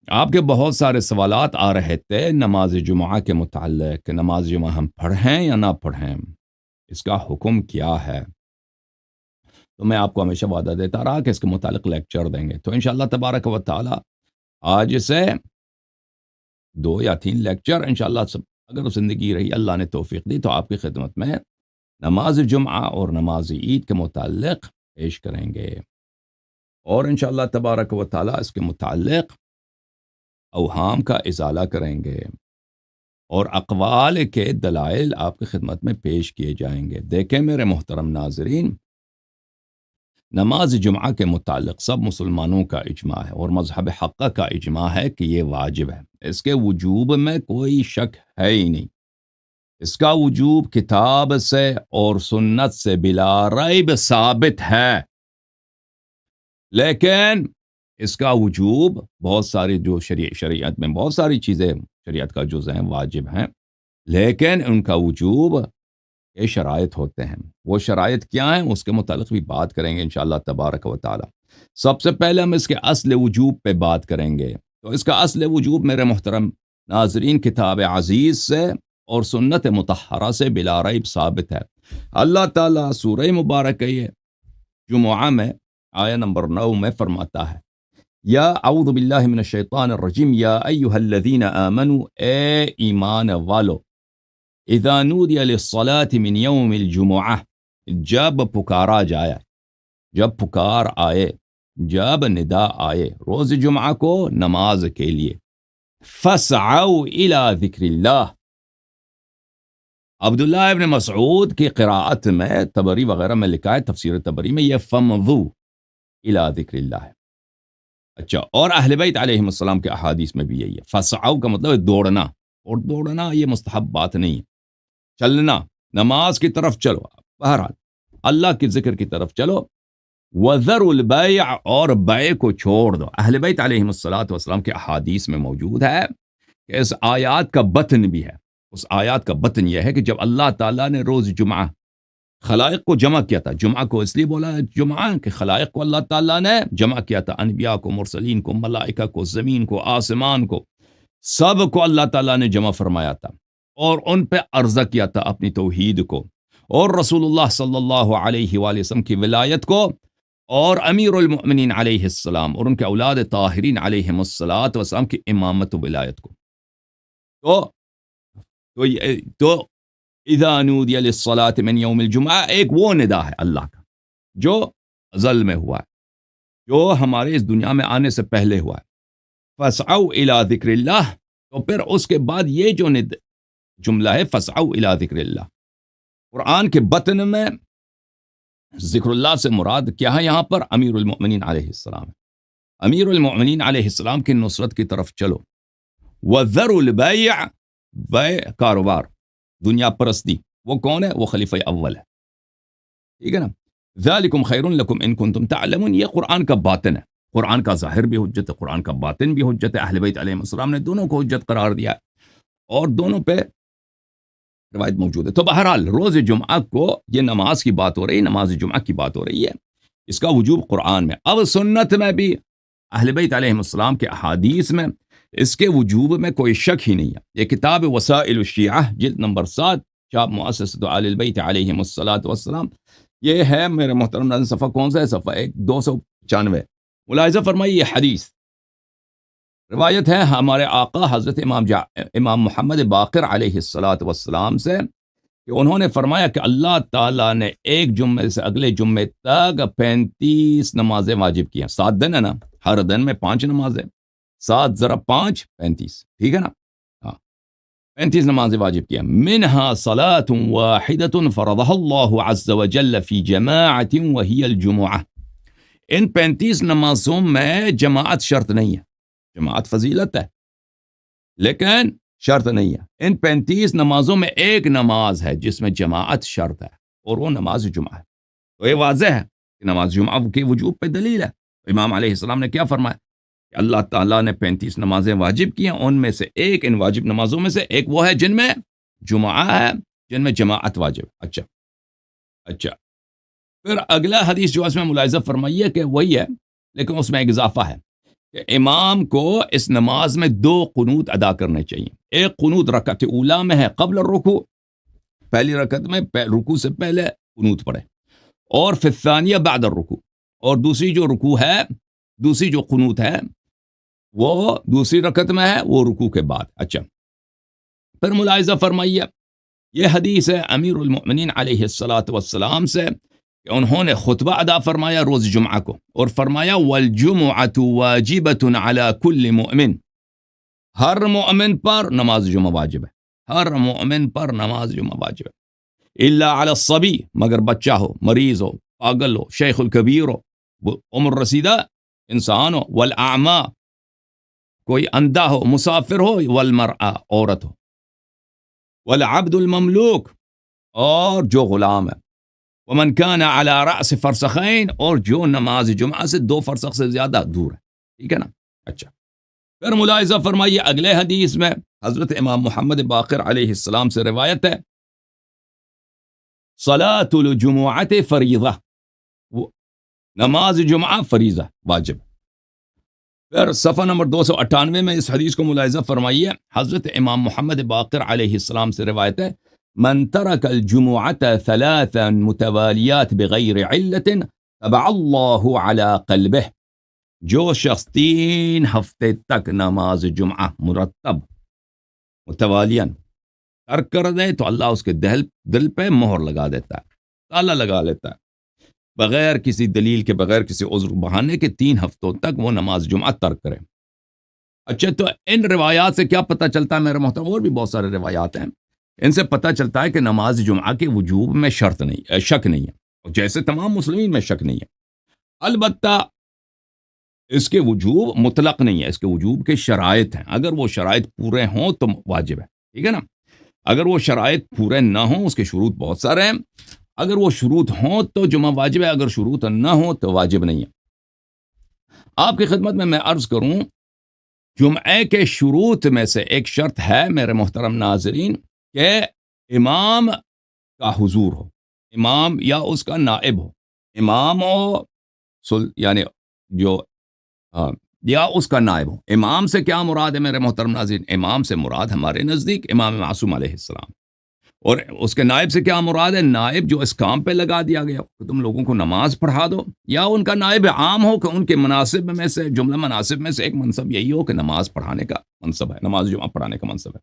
آپ کے بہت سارے سوالات آ رہے تھے نماز جمعہ کے متعلق کہ نماز جمعہ ہم پڑھیں یا نہ پڑھیں، اس کا حکم کیا ہے؟ تو میں آپ کو ہمیشہ وعدہ دیتا رہا کہ اس کے متعلق لیکچر دیں گے، تو انشاءاللہ تبارک و تعالی آج سے 2 یا 3 لیکچر انشاءاللہ اگر زندگی رہی، اللہ نے توفیق دی، تو آپ کی خدمت میں نماز جمعہ اور نماز عید کے متعلق پیش کریں گے، اور انشاءاللہ تبارک و تعالی اس کے متعلق اوہام کا ازالہ کریں گے، اور اقوال کے دلائل آپ کی خدمت میں پیش کیے جائیں گے۔ دیکھیں میرے محترم ناظرین، نماز جمعہ کے متعلق سب مسلمانوں کا اجماع ہے، اور مذہب حقہ کا اجماع ہے کہ یہ واجب ہے، اس کے وجوب میں کوئی شک ہے ہی نہیں۔ اس کا وجوب کتاب سے اور سنت سے بلا ریب ثابت ہے، لیکن اس کا وجوب بہت ساری جو شریعت میں بہت ساری چیزیں شریعت کا جز ہیں، واجب ہیں، لیکن ان کا وجوب یہ شرائط ہوتے ہیں۔ وہ شرائط کیا ہیں اس کے متعلق بھی بات کریں گے انشاءاللہ تبارک و تعالی۔ سب سے پہلے ہم اس کے اصل وجوب پہ بات کریں گے، تو اس کا اصل وجوب میرے محترم ناظرین کتاب عزیز سے اور سنت مطہرہ سے بلا ریب ثابت ہے۔ اللہ تعالیٰ سورہ مبارکہ جمعہ میں آیہ نمبر 9 میں فرماتا ہے، یا اعوذ باللہ من الشیطان الرجیم، یا ایہا الذین آمنوا، اے ایمان والو، اذا نودی للصلاة من یوم الجمعہ، جب پکارا جائے، جب پکار آئے، جب ندا آئے روز جمعہ کو نماز کے لیے، فاسعوا الی ذکر اللہ۔ عبداللہ ابن مسعود کی قراءت میں طبری وغیرہ میں لکھا ہے، تفسیر طبری میں، یہ فمضوا الی ذکر اللہ ہے۔ اچھا، اور اہل بیت علیہم السلام کے احادیث میں بھی یہی ہے، فسعوا کا مطلب ہے دوڑنا، اور دوڑنا یہ مستحب بات نہیں ہے، چلنا، نماز کی طرف چلو، بہرحال اللہ کے ذکر کی طرف چلو، وذروا البیع، اور بیع کو چھوڑ دو۔ اہل بیت علیہم السلام کے احادیث میں موجود ہے کہ اس آیات کا بطن بھی ہے، اس آیات کا بطن یہ ہے کہ جب اللہ تعالیٰ نے روز جمعہ خلائق کو جمع کیا تھا، جمعہ کو اس لیے بولا جمعہ کہ خلائق کو اللہ تعالیٰ نے جمع کیا تھا، انبیاء کو، مرسلین کو، ملائکہ کو، زمین کو، آسمان کو، سب کو اللہ تعالیٰ نے جمع فرمایا تھا، اور ان پہ عرضہ کیا تھا اپنی توحید کو، اور رسول اللہ صلی اللہ علیہ وآلہ وسلم کی ولایت کو، اور امیر المؤمنین علیہ السلام اور ان کے اولاد طاہرین علیہم السلام کی امامت و ولایت کو۔ تو اذا نودی للصلاة من یوم الجمعہ ایک وہ ندا ہے اللہ کا جو ازل میں ہوا ہے، جو ہمارے اس دنیا میں آنے سے پہلے ہوا ہے، فاسعوا الی ذکر اللہ۔ تو پھر اس کے بعد یہ جو جملہ ہے فاسعوا الی ذکر اللہ، قرآن کے بطن میں ذکر اللہ سے مراد کیا ہے؟ یہاں پر امیر المؤمنین علیہ السلام، امیر المؤمنین علیہ السلام کی نصرت کی طرف چلو، وذروا البیع، بیع کاروبار، دنیا پرستی، وہ کون ہے؟ وہ خلیفہ اول ہے، ٹھیک ہے نا؟ ذالکم خیر لکم ان کنتم تعلمون، یہ قرآن کا باطن ہے، قرآن کا ظاہر بھی حجت ہے، قرآن کا باطن بھی حجت ہے، اہل بیت علیہ السلام نے دونوں کو حجت قرار دیا ہے، اور دونوں پہ روایت موجود ہے۔ تو بہرحال روز جمعہ کو یہ نماز کی بات ہو رہی ہے، نماز جمعہ کی بات ہو رہی ہے، اس کا وجوب قرآن میں، اب سنت میں بھی اہل بیت علیہ السلام کے احادیث میں اس کے وجوب میں کوئی شک ہی نہیں ہے۔ یہ کتاب وسائل الشیعہ جلد نمبر 7، چھاپ مؤسسۃ آل البیت علیہم السلام، یہ ہے میرے محترم ناظرین، صفحہ کون سا ہے؟ صفحہ 295۔ ملاحظہ فرمائیے، یہ حدیث روایت ہے ہمارے آقا حضرت امام محمد باقر علیہ السلام سے کہ انہوں نے فرمایا کہ اللہ تعالیٰ نے ایک جمعے سے اگلے جمعے تک 35 نمازیں واجب کی ہیں۔ 7 دن ہے نا، ہر دن میں 5 نمازیں، 7 ضرب 5 35، ٹھیک ہے نا؟ ہاں، 35 نمازیں واجب کی ہیں، منہا صلاۃ واحدۃ فرضها اللہ عز وجل فی جماعت وہی الجمعہ۔ ان 35 نمازوں میں جماعت شرط نہیں ہے، جماعت فضیلت ہے لیکن شرط نہیں ہے۔ ان 35 نمازوں میں ایک نماز ہے جس میں جماعت شرط ہے، اور وہ نماز جمعہ ہے۔ تو یہ واضح ہے کہ نماز جمعہ کے وجوب پہ دلیل ہے۔ امام علیہ السلام نے کیا فرمایا کہ اللہ تعالیٰ نے 35 نمازیں واجب کی ہیں، ان میں سے ایک، ان واجب نمازوں میں سے ایک وہ ہے جن میں جمعہ ہے، جن میں جماعت واجب۔ اچھا، پھر اگلا حدیث جو اس میں ملاحظہ فرمائیے کہ وہی ہے لیکن اس میں ایک اضافہ ہے کہ امام کو اس نماز میں 2 قنوت ادا کرنے چاہیے. ایک قنوت رکعت اولا میں ہے قبل الرکوع، پہلی رکعت میں رکوع سے پہلے قنوت پڑھے، اور فی الثانیہ بعد الرکوع، اور دوسری جو رکوع ہے، دوسری جو قنوت ہے وہ دوسری رکعت میں ہے، وہ رکوع کے بعد. اچھا، پھر ملاحظہ فرمائیے، یہ حدیث ہے امیر المؤمنین علیہ الصلاۃ والسلام سے کہ انہوں نے خطبہ ادا فرمایا روز جمعہ کو، اور فرمایا والجمعۃ واجبۃ علی کل مؤمن، ہر مؤمن پر نماز جمعہ واجب ہے، ہر مؤمن پر نماز جمعہ واجب ہے، الا علی الصبی، مگر بچہ ہو، مریض ہو، پاگل ہو، شیخ الکبیر ہو، عمر رسیدہ انسان ہو، والاعمى، کوئی اندھا ہو، مسافر ہو، والمرأة، عورت ہو، والعبد المملوک، اور جو غلام ہے، ومن كان على رأس فرسخین، اور جو نماز جمعہ سے 2 فرسخ سے زیادہ دور ہے. ٹھیک ہے نا؟ اچھا، پھر ملاحظہ فرمائیے اگلے حدیث میں حضرت امام محمد باقر علیہ السلام سے روایت ہے، صلاۃ الجمعۃ فریضہ، نماز جمعہ فریضہ واجب. پھر صفحہ نمبر 298 میں اس حدیث کو ملاحظہ فرمائیے، حضرت امام محمد باقر علیہ السلام سے روایت ہے، من ترک الجمعۃ 3 متوالیات بغیر علت طبع اللہ علی قلبہ، جو شخص 3 ہفتے تک نماز جمعہ مرتب متوالیاً ترک کر دے تو اللہ اس کے دل پہ مہر لگا دیتا ہے، تالا لگا لیتا ہے، بغیر کسی دلیل کے، بغیر کسی عذر بہانے کے 3 ہفتوں تک وہ نماز جمعہ ترک کرے. اچھا، تو ان روایات سے کیا پتہ چلتا ہے میرے محترم؟ اور بھی بہت سارے روایات ہیں، ان سے پتہ چلتا ہے کہ نماز جمعہ کے وجوب میں شک نہیں ہے، جیسے تمام مسلمین میں شک نہیں ہے. البتہ اس کے وجوب مطلق نہیں ہے، اس کے وجوب کے شرائط ہیں، اگر وہ شرائط پورے ہوں تو واجب ہے. ٹھیک ہے نا؟ اگر وہ شرائط پورے نہ ہوں، اس کے شروط بہت سارے ہیں، اگر وہ شروط ہوں تو جمعہ واجب ہے، اگر شروط نہ ہوں تو واجب نہیں ہے. آپ کی خدمت میں عرض کروں، جمعے کے شروط میں سے ایک شرط ہے میرے محترم ناظرین کہ امام کا حضور ہو، امام یا اس کا نائب ہو، امام ہو یعنی جو یا اس کا نائب ہو. امام سے کیا مراد ہے میرے محترم ناظرین؟ امام سے مراد ہمارے نزدیک امام معصوم علیہ السلام، اور اس کے نائب سے کیا مراد ہے؟ نائب جو اس کام پہ لگا دیا گیا کہ تم لوگوں کو نماز پڑھا دو، یا ان کا نائب عام ہو کہ ان کے مناسب میں سے، جملہ مناسب میں سے ایک منصب یہی ہو کہ نماز پڑھانے کا منصب ہے، نماز جمعہ پڑھانے کا منصب ہے.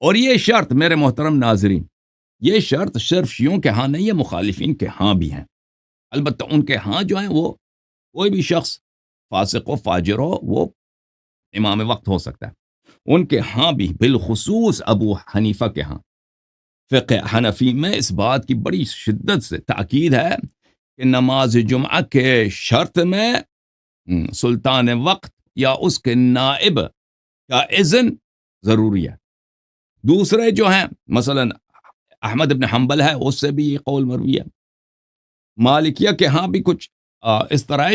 اور یہ شرط میرے محترم ناظرین، یہ شرط صرف شیعوں کے ہاں نہیں ہے، مخالفین کے ہاں بھی ہیں. البتہ ان کے ہاں جو ہیں وہ کوئی بھی شخص فاسق و فاجر ہو وہ امام وقت ہو سکتا ہے. ان کے ہاں بھی، بالخصوص ابو حنیفہ کے ہاں، فقہ حنفی میں اس بات کی بڑی شدت سے تاکید ہے کہ نماز جمعہ کے شرط میں سلطان وقت یا اس کے نائب کا اذن ضروری ہے. دوسرے جو ہیں مثلا احمد بن حنبل ہے، اس سے بھی یہ قول مروی ہے. مالکیہ کے ہاں بھی کچھ اس طرح ہے.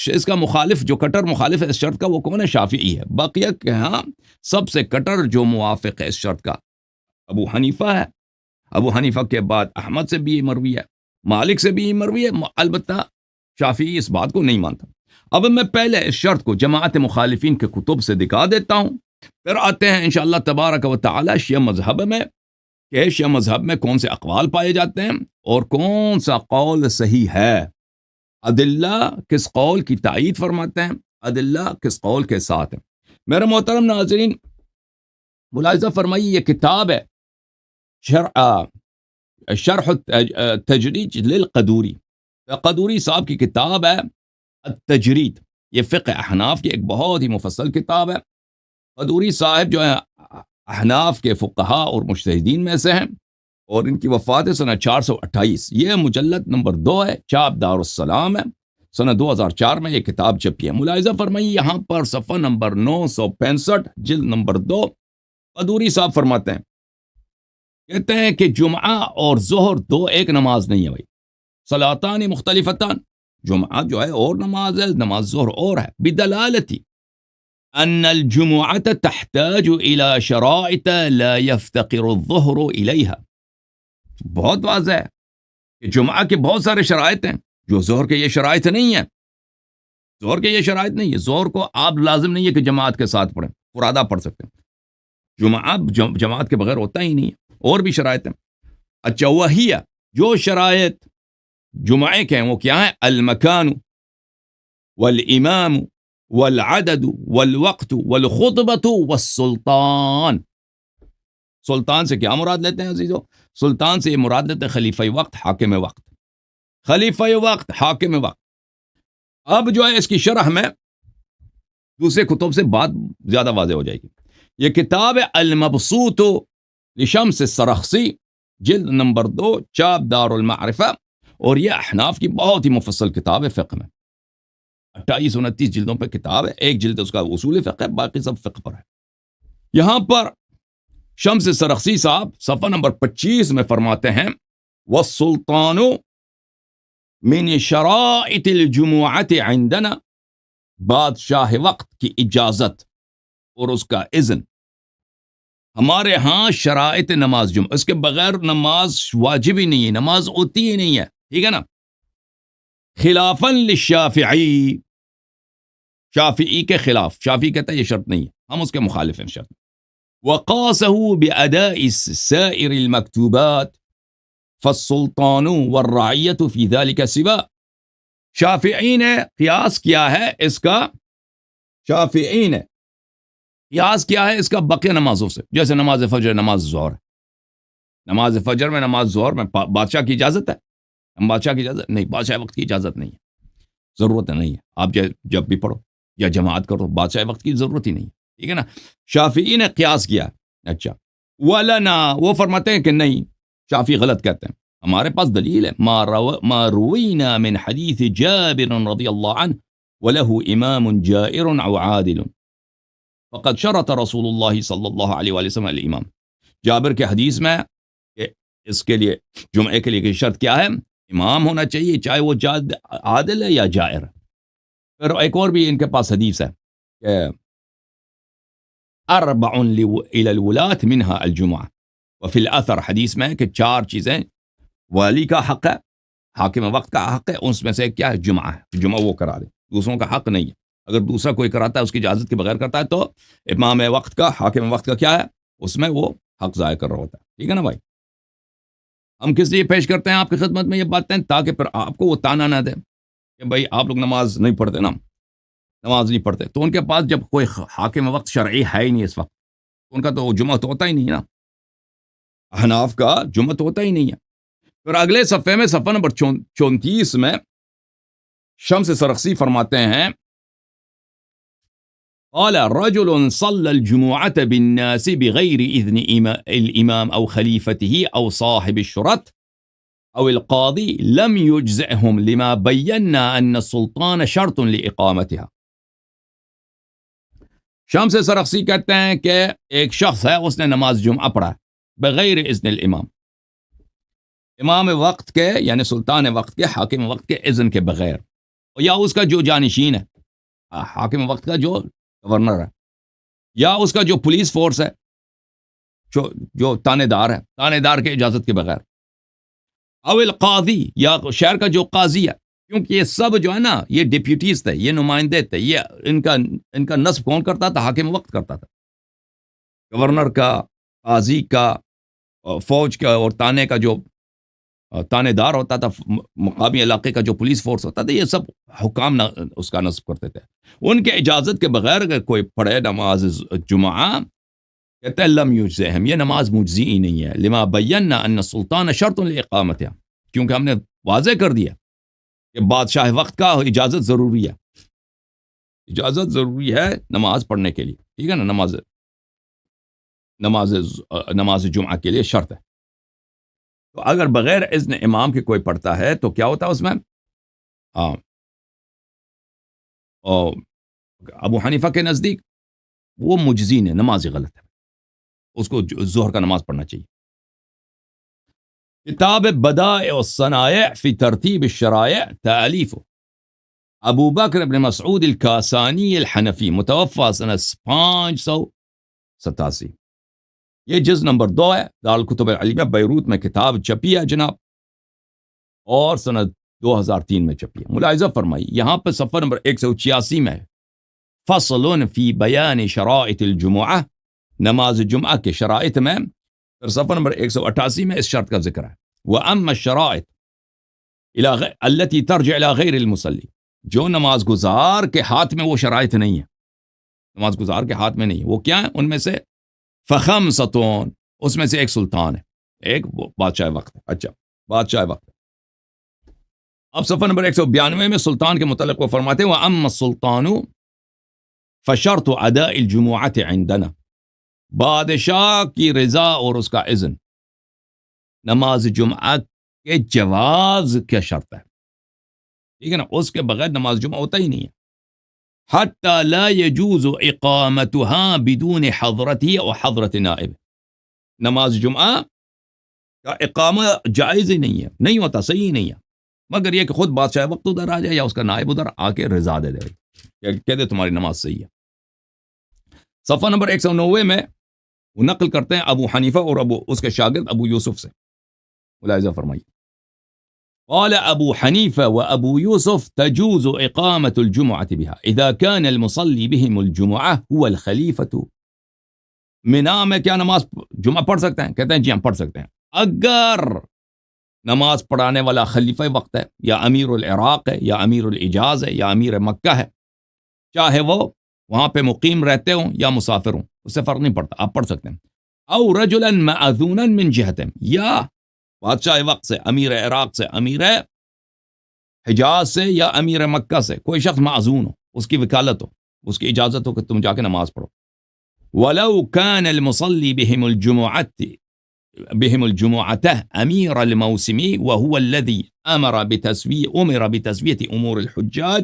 اس کا مخالف، جو کٹر مخالف ہے اس شرط کا، وہ کون ہے؟ شافعی ہے. بقیہ کے ہاں سب سے کٹر جو موافق ہے اس شرط کا ابو حنیفہ ہے. ابو حنیفہ کے بعد احمد سے بھی مروی ہے، مالک سے بھی مروی ہے، البتہ شافعی اس بات کو نہیں مانتا. اب میں پہلے اس شرط کو جماعت مخالفین کے کتب سے دکھا دیتا ہوں، پھر آتے ہیں انشاءاللہ تبارک و تعالی شیعہ مذہب میں کہ شیعہ مذہب میں کون سے اقوال پائے جاتے ہیں اور کون سا قول صحیح ہے، ادلہ کس قول کی تائید فرماتے ہیں، ادلہ کس قول کے ساتھ ہیں. میرے محترم ناظرین ملاحظہ فرمائیے، یہ کتاب ہے شرح التجرید للقدوری، قدوری صاحب کی کتاب ہے التجرید. یہ فقہ احناف کی ایک بہت ہی مفصل کتاب ہے. قدوری صاحب جو ہے احناف کے فقہا اور مجتہدین میں سے ہیں، اور ان کی وفات سنہ 428. یہ مجلد نمبر 2 ہے، چاپ دار السلام ہے، سنہ 2004 میں یہ کتاب چھپی ہے. ملاحظہ فرمائیے یہاں پر صفحہ نمبر 965 جلد نمبر 2، قدوری صاحب فرماتے ہیں، کہتے ہیں کہ جمعہ اور ظہر دو ایک نماز نہیں ہے بھائی، صلاتان مختلفتان، جمعہ جو ہے اور نماز ہے، نماز ظہر اور ہے. بدلالتی ان الجمعة تحتاج الى شرائط لا يفتقر الظہر الیہا. بہت واضح ہے کہ جمعہ کے بہت سارے شرائط ہیں جو ظہر کے یہ شرائط نہیں ہیں. ظہر کے یہ شرائط نہیں ہے. ظہر کو آپ لازم نہیں ہے کہ جماعت کے ساتھ پڑھیں, فرادہ پڑھ سکتے ہیں. جماعت کے بغیر ہوتا ہی نہیں ہے. اور بھی شرائط ہیں. اچھا, وہی جو شرائط جمعے کے ہیں وہ کیا ہیں؟ المکان والامام والعدد والوقت والخطبۃ والسلطان. سلطان سے کیا مراد لیتے ہیں عزیزو؟ سلطان سے یہ مراد لیتے ہیں خلیفہ وقت, حاکم وقت. خلیفہ وقت, حاکم وقت. اب جو ہے اس کی شرح میں دوسرے کتب سے بات زیادہ واضح ہو جائے گی. یہ کتاب المبسوط لشمس السرخسی, جلد نمبر 2, چاپ دار المعرفہ, اور یہ احناف کی بہت ہی مفصل کتاب ہے فقہ میں. 28-29 جلدوں پہ کتاب ہے. ایک جلد اس کا اصول فقہ ہے, باقی سب فقہ پر ہے. یہاں پر شمس سرخسی صاحب صفحہ نمبر 25 میں فرماتے ہیں والسلطان من شرائط الجمعۃ عندنا, بادشاہ وقت کی اجازت اور اس کا اذن ہمارے ہاں شرائط نماز جمعہ, اس کے بغیر نماز واجب ہی نہیں ہے, نماز ہوتی ہی نہیں ہے. ٹھیک ہے نا؟ خلافا للشافعی, شافعی کے خلاف. شافعی کہتا ہے یہ شرط نہیں ہے, ہم اس کے مخالف ہیں شرط. وقاسه بأداء سائر المكتوبات فالسلطان والرعیة في ذلك سوا. شافعی نے قیاس کیا ہے اس کا, شافعی نے قیاس کیا ہے اس کا بقیہ نمازوں سے. جیسے نماز فجر, نماز ظہر. نماز فجر میں, نماز ظہر میں بادشاہ کی اجازت ہے؟ بادشاہ کی اجازت نہیں, بادشاہ وقت کی اجازت نہیں ہے, ضرورت نہیں ہے. آپ جب بھی پڑھو یا جماعت کرو, بادشاہ وقت کی ضرورت ہی نہیں ہے. ٹھیک ہے نا؟ شافعی نے قیاس کیا. اچھا, ولنا, وہ فرماتے ہیں کہ نہیں, شافعی غلط کہتے ہیں. ہمارے پاس دلیل ہے, ما روینا من حدیث جابر رضی اللہ عنہ وله امام جائر او عادل فقد شرط رسول اللہ صلی اللہ علیہ وآلہ وسلم الامام. جابر کے حدیث میں کہ اس کے لیے, جمعے کے لیے شرط کیا ہے؟ امام ہونا چاہیے, چاہے وہ عادل ہے یا جائر. پھر ایک اور بھی ان کے پاس حدیث ہے کہ اربع الى الولاة منها الجمعہ. وفی الاثر, حدیث میں ہے کہ 4 چیزیں والی کا حق ہے, حاکم وقت کا حق ہے, اس میں سے کیا ہے؟ جمعہ ہے. جمعہ وہ کرا دے, دوسروں کا حق نہیں ہے. اگر دوسرا کوئی کراتا ہے اس کی اجازت کے بغیر کرتا ہے تو امام وقت کا, حاکم وقت کا کیا ہے؟ اس میں وہ حق ضائع کر رہا ہوتا ہے. ٹھیک ہے نا بھائی؟ ہم کس لیے پیش کرتے ہیں آپ کی خدمت میں یہ باتیں؟ تاکہ پھر آپ کو وہ تانا نہ دے کہ بھائی آپ لوگ نماز نہیں پڑھتے نا, نماز نہیں پڑھتے. تو ان کے پاس جب کوئی حاکم وقت شرعی ہے ہی نہیں اس وقت, ان کا تو جمعہ تو ہوتا ہی نہیں نا. احناف کا جمعہ تو ہوتا ہی نہیں ہے. پھر اگلے صفحے میں, صفحہ نمبر 34 میں شمس سرخسی فرماتے ہیں قال رجل صلى الجمعة بالناس بغير إذن الإمام أو خليفته أو صاحب الشرط أو القاضي لم يجزئهم لما بينا أن السلطان شرط لإقامتها. شمس سرخسی کہتے ہیں کہ ایک شخص ہے, اس نے نماز جمعہ پڑھا بغیر اذن الامام, امام وقت کے یعنی سلطان وقت کے, حاکم وقت کے اذن کے بغیر, یا اس کا جو جانشین ہے, حاکم وقت کا جو گورنر ہے, یا اس کا جو پولیس فورس ہے, جو تانے دار ہے, تانے دار کے اجازت کے بغیر, او القاضی, یا شہر کا جو قاضی ہے. کیونکہ یہ سب جو ہے نا, یہ ڈپیوٹیز تھے, یہ نمائندے تھے, یہ ان کا نصب کون کرتا تھا؟ حاکم وقت کرتا تھا. گورنر کا, قاضی کا, فوج کا اور تانے کا جو تانے دار ہوتا تھا, مقامی علاقے کا جو پولیس فورس ہوتا تھا, یہ سب حکام اس کا نصب کرتے تھے. ان کے اجازت کے بغیر اگر کوئی پڑھے نماز جمعہ, کہتے ہیں لم یجزئہم, یہ نماز مجزی ہی نہیں ہے. لما بینا ان السلطان شرط لاقامتها, کیونکہ ہم نے واضح کر دیا کہ بادشاہ وقت کا اجازت ضروری ہے, اجازت ضروری ہے نماز پڑھنے کے لیے. ٹھیک ہے نا؟ نماز جمعہ کے لیے شرط ہے. تو اگر بغیر اذن امام کے کوئی پڑھتا ہے تو کیا ہوتا ہے اس میں؟ ہاں, ابو حنیفہ کے نزدیک وہ مجزی نے, نماز غلط ہے, اس کو ظہر کا نماز پڑھنا چاہیے. کتاب بدائع الصنائع فی ترتیب الشرائع, تالیف ابو بکر بن مسعود الکاسانی الحنفی, متوفی سنہ 587. یہ جز نمبر 2 ہے, دارالکتب العلمیہ بیروت میں کتاب چھپی ہے جناب, اور سنہ 2003 میں چھپی ہے. ملاحظہ فرمائی یہاں پہ صفحہ نمبر 186 میں ہے فصل فی بیان شرائط الجمعہ، نماز جمعہ کے شرائط میں. پھر صفحہ نمبر 188 میں اس شرط کا ذکر ہے وَأَمَّا الشَّرَائِطُ التي ترجع الى غیر المصلی، جو نماز گزار کے ہاتھ میں وہ شرائط نہیں ہے، نماز گزار کے ہاتھ میں نہیں ہے، وہ کیا ہے؟ ان میں سے فخمسۃ، اس میں سے ایک سلطان ہے، ایک بادشاہ وقت ہے. اچھا بادشاہ وقت ہے. اب صفحہ نمبر 192 میں سلطان کے متعلق وہ فرماتے ہیں وَأَمَّا السُّلْطَانُ فَشَرْطُ أَدَاءِ الْجُمُعَةِ عِنْدَنَا، بادشاہ کی رضا اور اس کا اذن نماز جمعہ کے جواز کا شرط ہے. ٹھیک ہے نا، اس کے بغیر نماز جمعہ ہوتا ہی نہیں ہے. حتی لا يجوز اقامتها بدون حضرته او حضرت نائب، نماز جمعہ کا اقامہ جائز ہی نہیں ہے، نہیں ہوتا، صحیح نہیں ہے، مگر یہ کہ خود بادشاہ وقت ادھر آ جائے یا اس کا نائب ادھر آ کے رضا دے دے، کہہ دے تمہاری نماز صحیح ہے. صفحہ نمبر 190 میں وہ نقل کرتے ہیں ابو حنیفہ اور اس کے شاگرد ابو یوسف سے. ملاحظہ فرمائیے قال ابو حنیفہ و ابو یوسف تجوز اقامت الجمعة بها اذا كان المصلی بهم الجمعة هو الخلیفۃ. منا میں کیا نماز جمعہ پڑھ سکتے ہیں؟ کہتے ہیں جی ہم پڑھ سکتے ہیں اگر نماز پڑھانے والا خلیفہ وقت ہے یا امیر العراق ہے یا امیر الحجاز ہے یا امیر مکہ ہے، چاہے وہ وہاں پہ مقیم رہتے ہوں یا مسافر ہوں، اس سے فرق نہیں پڑتا، آپ پڑھ سکتے ہیں. او رجلا مأذونا من جہتهم، یا بادشاہ وقت سے، امیر عراق سے، امیر حجاز سے یا امیر مکہ سے کوئی شخص معذون ہو، اس کی وکالت ہو، اس کی اجازت ہو کہ تم جا کے نماز پڑھو. ولو كان المصلي بهم الجمعة امیر الموسم وهو الذي امر بتسوية امور الحجاج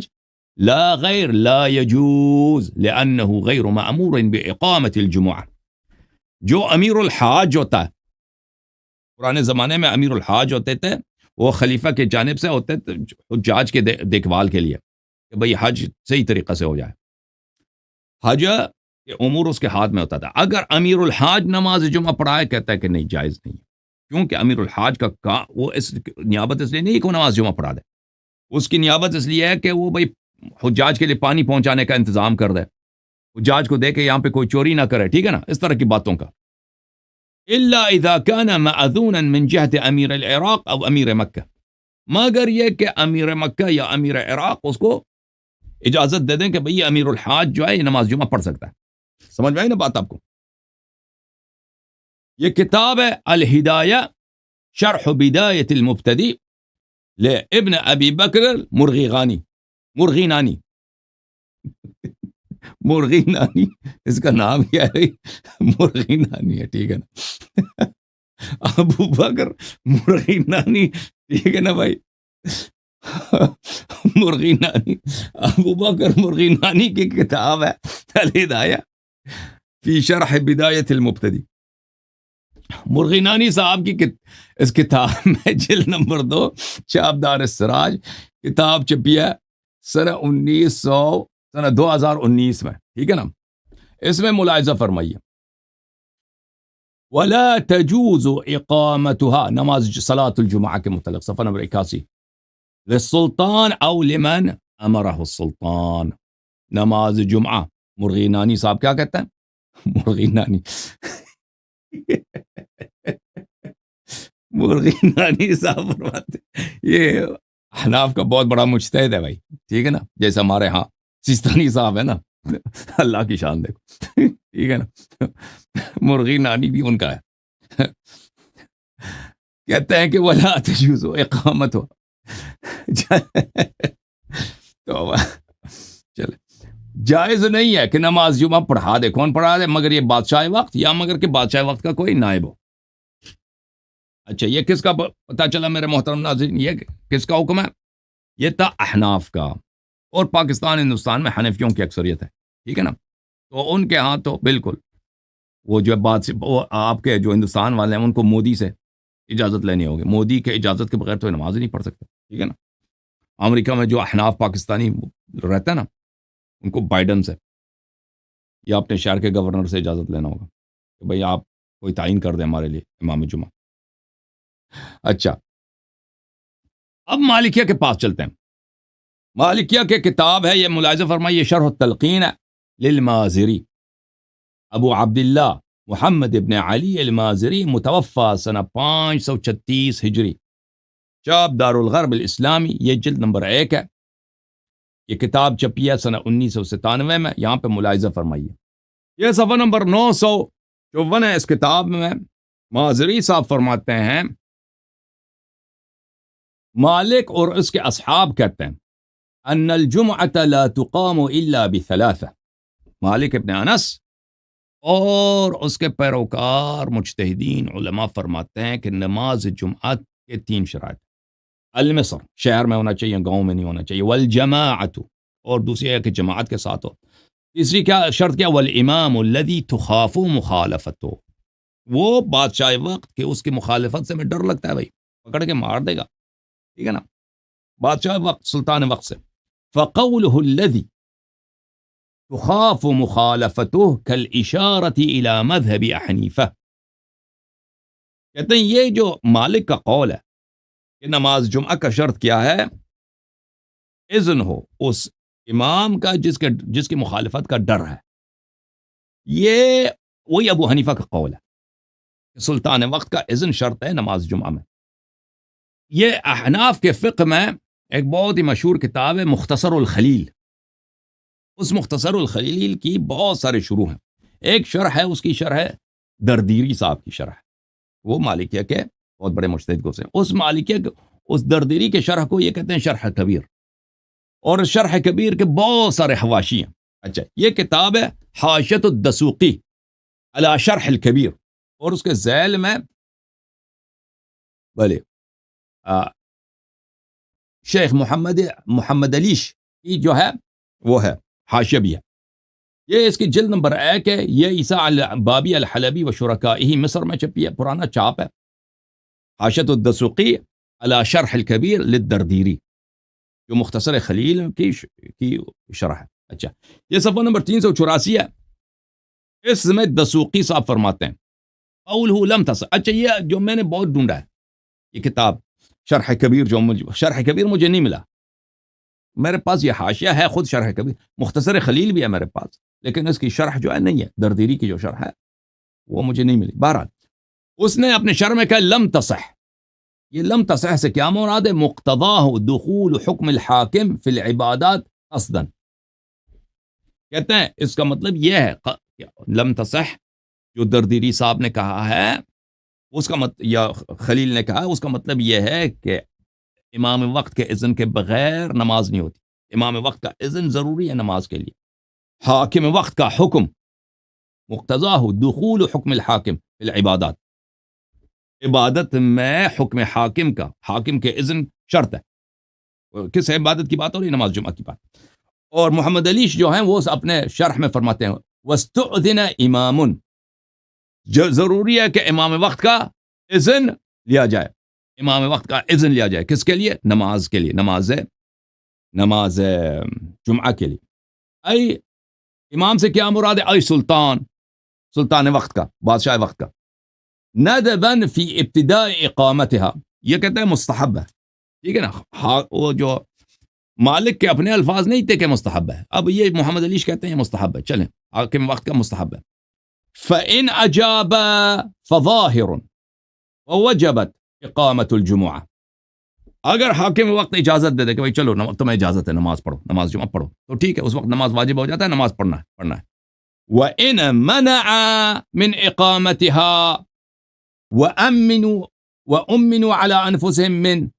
لا غیر لا يجوز لأنه غیر مأمور بإقامة الجمعة. جو امیر الحاج ہوتا ہے، پرانے زمانے میں امیر الحاج ہوتے تھے، وہ خلیفہ کے جانب سے ہوتے تھے حجاج کے دیکھ بھال کے لیے کہ بھئی حج صحیح طریقہ سے ہو جائے، حج کے امور اس کے ہاتھ میں ہوتا تھا. اگر امیر الحاج نماز جمعہ پڑھائے، کہتا ہے کہ نہیں، جائز نہیں، کیونکہ امیر الحاج کا وہ اس نیابت اس لیے نہیں کہ وہ نماز جمعہ پڑھا دے، اس کی نیابت اس لیے ہے کہ وہ بھئی حجاج کے لیے پانی پہنچانے کا انتظام کر دے، حجاج کو دے کے یہاں پہ کوئی چوری نہ کرے، ٹھیک ہے نا، اس طرح کی باتوں کا. الا اذا كان مأذونا من جهة امیر العراق او امیر مکہ، مگر یہ کہ امیر مکہ یا امیر عراق اس کو اجازت دے دیں کہ بھئی امیر الحاج جو ہے یہ نماز جمعہ پڑھ سکتا ہے. سمجھ میں آئی نا بات آپ کو؟ یہ کتاب ہے الہدایہ شرح بدایت المبتدی لابن ابی بکر مرغینانی مرغینانی، اس کا نام کیا ہے؟ مرغینانی ہے، ٹھیک ہے نا، ابو بکر مرغینانی، ٹھیک ہے نا بھائی، مرغینانی، ابو بکر مرغینانی کی کتاب ہے الہدایہ فی شرح بدایت المبتدی. مرغینانی صاحب کی اس کتاب میں جلد نمبر 2 چاپدار السراج، کتاب چھپی ہے سنہ 2019 میں، ٹھیک ہے نا. اس میں ملاحظہ فرمائیے ولا تجوز اقامتها، نماز صلاۃ الجمعہ کے متعلق صفحہ نمبر 81 للسلطان او لمن امرہ السلطان. نماز جمعہ مرغینانی صاحب کیا کہتے ہیں؟ مرغینانی مرغینانی صاحب فرماتے یہ احناف کا بہت بڑا مجتہد ہے بھائی، ٹھیک ہے نا، جیسے ہمارے ہاں سیستانی صاحب ہے نا، اللہ کی شان دیکھو، ٹھیک ہے نا، مرغینانی بھی ان کا ہے. کہتے ہیں کہ ولا تجوز اقامت ہو، چلے جائز نہیں ہے کہ نماز جمعہ پڑھا دے، کون پڑھا دے؟ مگر یہ بادشاہ وقت یا مگر کہ بادشاہ وقت کا کوئی نائب ہو. اچھا یہ کس کا پتہ چلا میرے محترم ناظرین؟ یہ کس کا حکم ہے؟ یہ تھا احناف کا، اور پاکستان ہندوستان میں حنفیوں کی اکثریت ہے، ٹھیک ہے نا. تو ان کے ہاں تو بالکل وہ جو بات سے وہ آپ کے جو ہندوستان والے ہیں ان کو مودی سے اجازت لینی ہوگی، مودی کے اجازت کے بغیر تو نماز ہی نہیں پڑھ سکتے، ٹھیک ہے نا. امریکہ میں جو احناف پاکستانی رہتا ہے نا، ان کو بائیڈن سے یا اپنے شہر کے گورنر سے اجازت لینا ہوگا کہ بھئی آپ کوئی تعین کر دیں ہمارے لیے امام جمعہ. اچھا اب مالکیہ کے پاس چلتے ہیں. مالکیہ کے کتاب ہے، یہ ملاحظہ فرمائیے، شرح التلقین للمازری، ابو عبداللہ محمد ابن علی المازری، متوفا سنہ 536 ہجری، چاپ دار الغرب الاسلامی، یہ جلد نمبر 1 ہے. یہ کتاب چھپی ہے سنہ 1997 میں. یہاں پہ ملاحظہ فرمائیے، یہ صفحہ نمبر 954 ہے. اس کتاب میں مازری صاحب فرماتے ہیں، مالک اور اس کے اصحاب کہتے ہیں ان الجمعۃ لا تقام الا بثلاثہ. مالک ابن انس اور اس کے پیروکار مجتہدین علماء فرماتے ہیں کہ نماز جمعہ کے 3 شرائط: المصر، شہر میں ہونا چاہیے، گاؤں میں نہیں ہونا چاہیے، والجماعت، اور دوسری ہے کہ جماعت کے ساتھ ہو. تیسری کیا شرط؟ کیا؟ والامام الذی تخاف مخالفتہ، وہ بادشاہ وقت کہ اس کی مخالفت سے میں ڈر لگتا ہے، بھائی پکڑ کے مار دے گا، ٹھیک ہے نا، بادشاہ وقت، سلطان وقت سے. فقولہ الذی تخاف مخالفتہ کالاشارۃ الی مذہب حنیفہ. کہتے ہیں یہ جو مالک کا قول ہے کہ نماز جمعہ کا شرط کیا ہے؟ اذن ہو اس امام کا جس کی مخالفت کا ڈر ہے. یہ وہی ابو حنیفہ کا قول ہے کہ سلطان وقت کا اذن شرط ہے نماز جمعہ میں. یہ احناف کے فقہ میں ایک بہت ہی مشہور کتاب ہے مختصر الخلیل. اس مختصر الخلیل کی بہت سارے شروح ہیں. ایک شرح ہے، اس کی شرح ہے دردیری صاحب کی شرح، وہ مالکیہ کے بہت بڑے مجتہد کو سے. اس مالکیہ اس دردیری کے شرح کو یہ کہتے ہیں شرح کبیر، اور شرح کبیر کے بہت سارے حواشی ہیں. اچھا، یہ کتاب ہے حاشیۃ الدسوقی علی شرح الکبیر، اور اس کے ذیل میں بھلے شیخ محمد علیش کی جو ہے وہ ہے حاشیہ بھی ہے. یہ اس کی جلد نمبر 1 ہے. یہ عیسیٰ البابی الحلبی و شرکائہ مصر میں چھپی ہے، پرانا چاپ ہے. حاشیۃ الدسوقی علی شرح الکبیر للدردیری، جو مختصر خلیل کی شرح ہے. اچھا، یہ صفحہ نمبر 384 ہے. اس میں دسوقی صاحب فرماتے ہیں قولہ لم تصح. اچھا، یہ جو میں نے بہت ڈھونڈا ہے، یہ کتاب شرح کبیر، جو شرح کبیر مجھے نہیں ملا. میرے پاس یہ حاشیہ ہے خود شرح کبیر، مختصر خلیل بھی ہے میرے پاس، لیکن اس کی شرح جو ہے نہیں ہے، دردیری کی جو شرح ہے وہ مجھے نہیں ملی. بہرحال اس نے اپنے شرح میں کہا لم تصح. یہ لم تصح سے کیا مراد ہے؟ مقتضاہ دخول حکم الحاکم فی العبادات قصدا. کہتے ہیں اس کا مطلب یہ ہے، لم تصح جو دردیری صاحب نے کہا ہے اس کا یا خلیل نے کہا، اس کا مطلب یہ ہے کہ امام وقت کے اذن کے بغیر نماز نہیں ہوتی. امام وقت کا اذن ضروری ہے نماز کے لیے. حاکم وقت کا حکم مقتضاہ دخول حکم الحاکم فی العبادات، عبادت میں حکم حاکم کے اذن شرط ہے. کس عبادت کی بات ہو رہی؟ نماز جمعہ کی بات. اور محمد علیش جو ہیں وہ اپنے شرح میں فرماتے ہیں وَاسْتُؤْذِنَ امام، جو ضروری ہے کہ امام وقت کا اذن لیا جائے. امام وقت کا اذن لیا جائے کس کے لیے؟ نماز کے لیے، نماز جمعہ کے لیے. ای امام سے کیا مراد ہے؟ ای سلطان وقت کا، بادشاہ وقت کا. ندباً فی ابتداء اقامتها، یہ کہتے ہیں مستحب ہے، ٹھیک ہے نا. وہ جو مالک کے اپنے الفاظ نہیں تھے کہ مستحب ہے، اب یہ محمد علیش کہتے ہیں یہ مستحب ہے. چلیں، حاکم وقت کا مستحب ہے. فَإِنْ أَجَابَ فَظَاهِرٌ وَوَجَبَتْ اقامت الجمعہ. اگر حاکم وقت اجازت دے دے کہ بھائی چلو تمہیں اجازت ہے نماز پڑھو، نماز جمعہ پڑھو، تو ٹھیک ہے، اس وقت نماز واجب ہو جاتا ہے، نماز پڑھنا ہے. وَإِنْ مَنَعَ مِنْ إِقَامَتِهَا وَأَمِّنُوا عَلَىٰ أَنفُسِهِمْ مِنْ،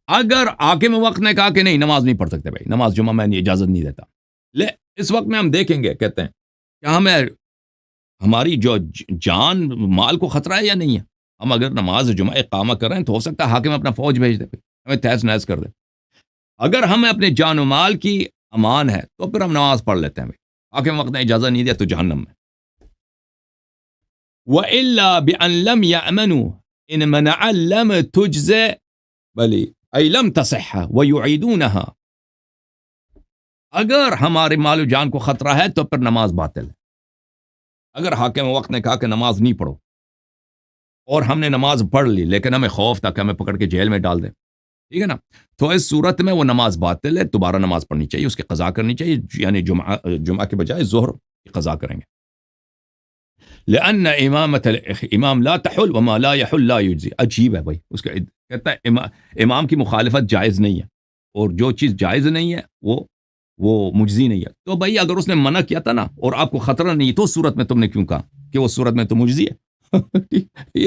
اگر حاکم وقت نے کہا کہ نہیں نماز نہیں پڑھ سکتے بھائی، نماز جمعہ میں اجازت نہیں دیتا، اس وقت میں ہم دیکھیں گے، کہتے ہیں کہ ہماری جو جان مال کو خطرہ ہے یا نہیں ہے. ہم اگر نماز جمعہ اقامہ کر رہے ہیں تو ہو سکتا ہے حاکم اپنا فوج بھیج دے، ہمیں تہس نہس کر دے. اگر ہمیں اپنے جان و مال کی امان ہے تو پھر ہم نماز پڑھ لیتے ہیں. حاکم وقت نے اجازت نہیں دیا تو جہنم میں. وَإِلَّا بِأَن لَمْ يَأْمَنُوا إِن مَنَعَ لَمْ تُجْزَ بلی أي لم تصح ويعيدونها. اگر ہمارے مال و جان کو خطرہ ہے تو پھر نماز باطل ہے. اگر حاکم وقت نے کہا کہ نماز نہیں پڑھو اور ہم نے نماز پڑھ لی لیکن ہمیں خوف تھا کہ ہمیں پکڑ کے جیل میں ڈال دیں، ٹھیک ہے نا. تو اس صورت میں وہ نماز باطل ہے, دوبارہ نماز پڑھنی چاہیے, اس کی قضا کرنی چاہیے, یعنی جمعہ کے بجائے ظہر کی قضا کریں گے. لأن امامت الامام لا تحل وما لا يحل لا يجزي. عجیب ہے بھائی, اس کا کہتا ہے امام کی مخالفت جائز نہیں ہے, اور جو چیز جائز نہیں ہے وہ مجزی نہیں ہے. تو بھائی اگر اس نے منع کیا تھا نا اور آپ کو خطرہ نہیں تو اس صورت میں تم نے کیوں کہا کہ وہ صورت میں تو مجزی ہے؟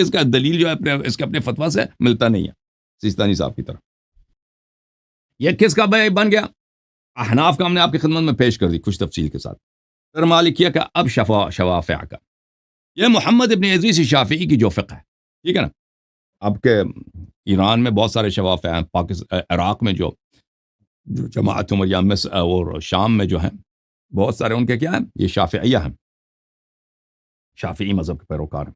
اس کا دلیل جو ہے اس کے اپنے فتویٰ سے ملتا نہیں ہے سیستانی صاحب کی طرح. یہ کس کا بھائی بن گیا؟ احناف کا ہم نے آپ کی خدمت میں پیش کر دی کچھ تفصیل کے ساتھ. پھر مالکیہ کا, اب شوافع کا. یہ محمد ابن ادریس شافعی کی جو فقہ ہے, ٹھیک ہے نا. اب کے ایران میں بہت سارے شوافع ہیں, پاکستان عراق میں جو جماعت عمریہ مصر اور شام میں جو ہیں بہت سارے ان کے کیا ہیں, یہ شافعیہ ہیں, شافعی مذہب کے پیروکار ہیں.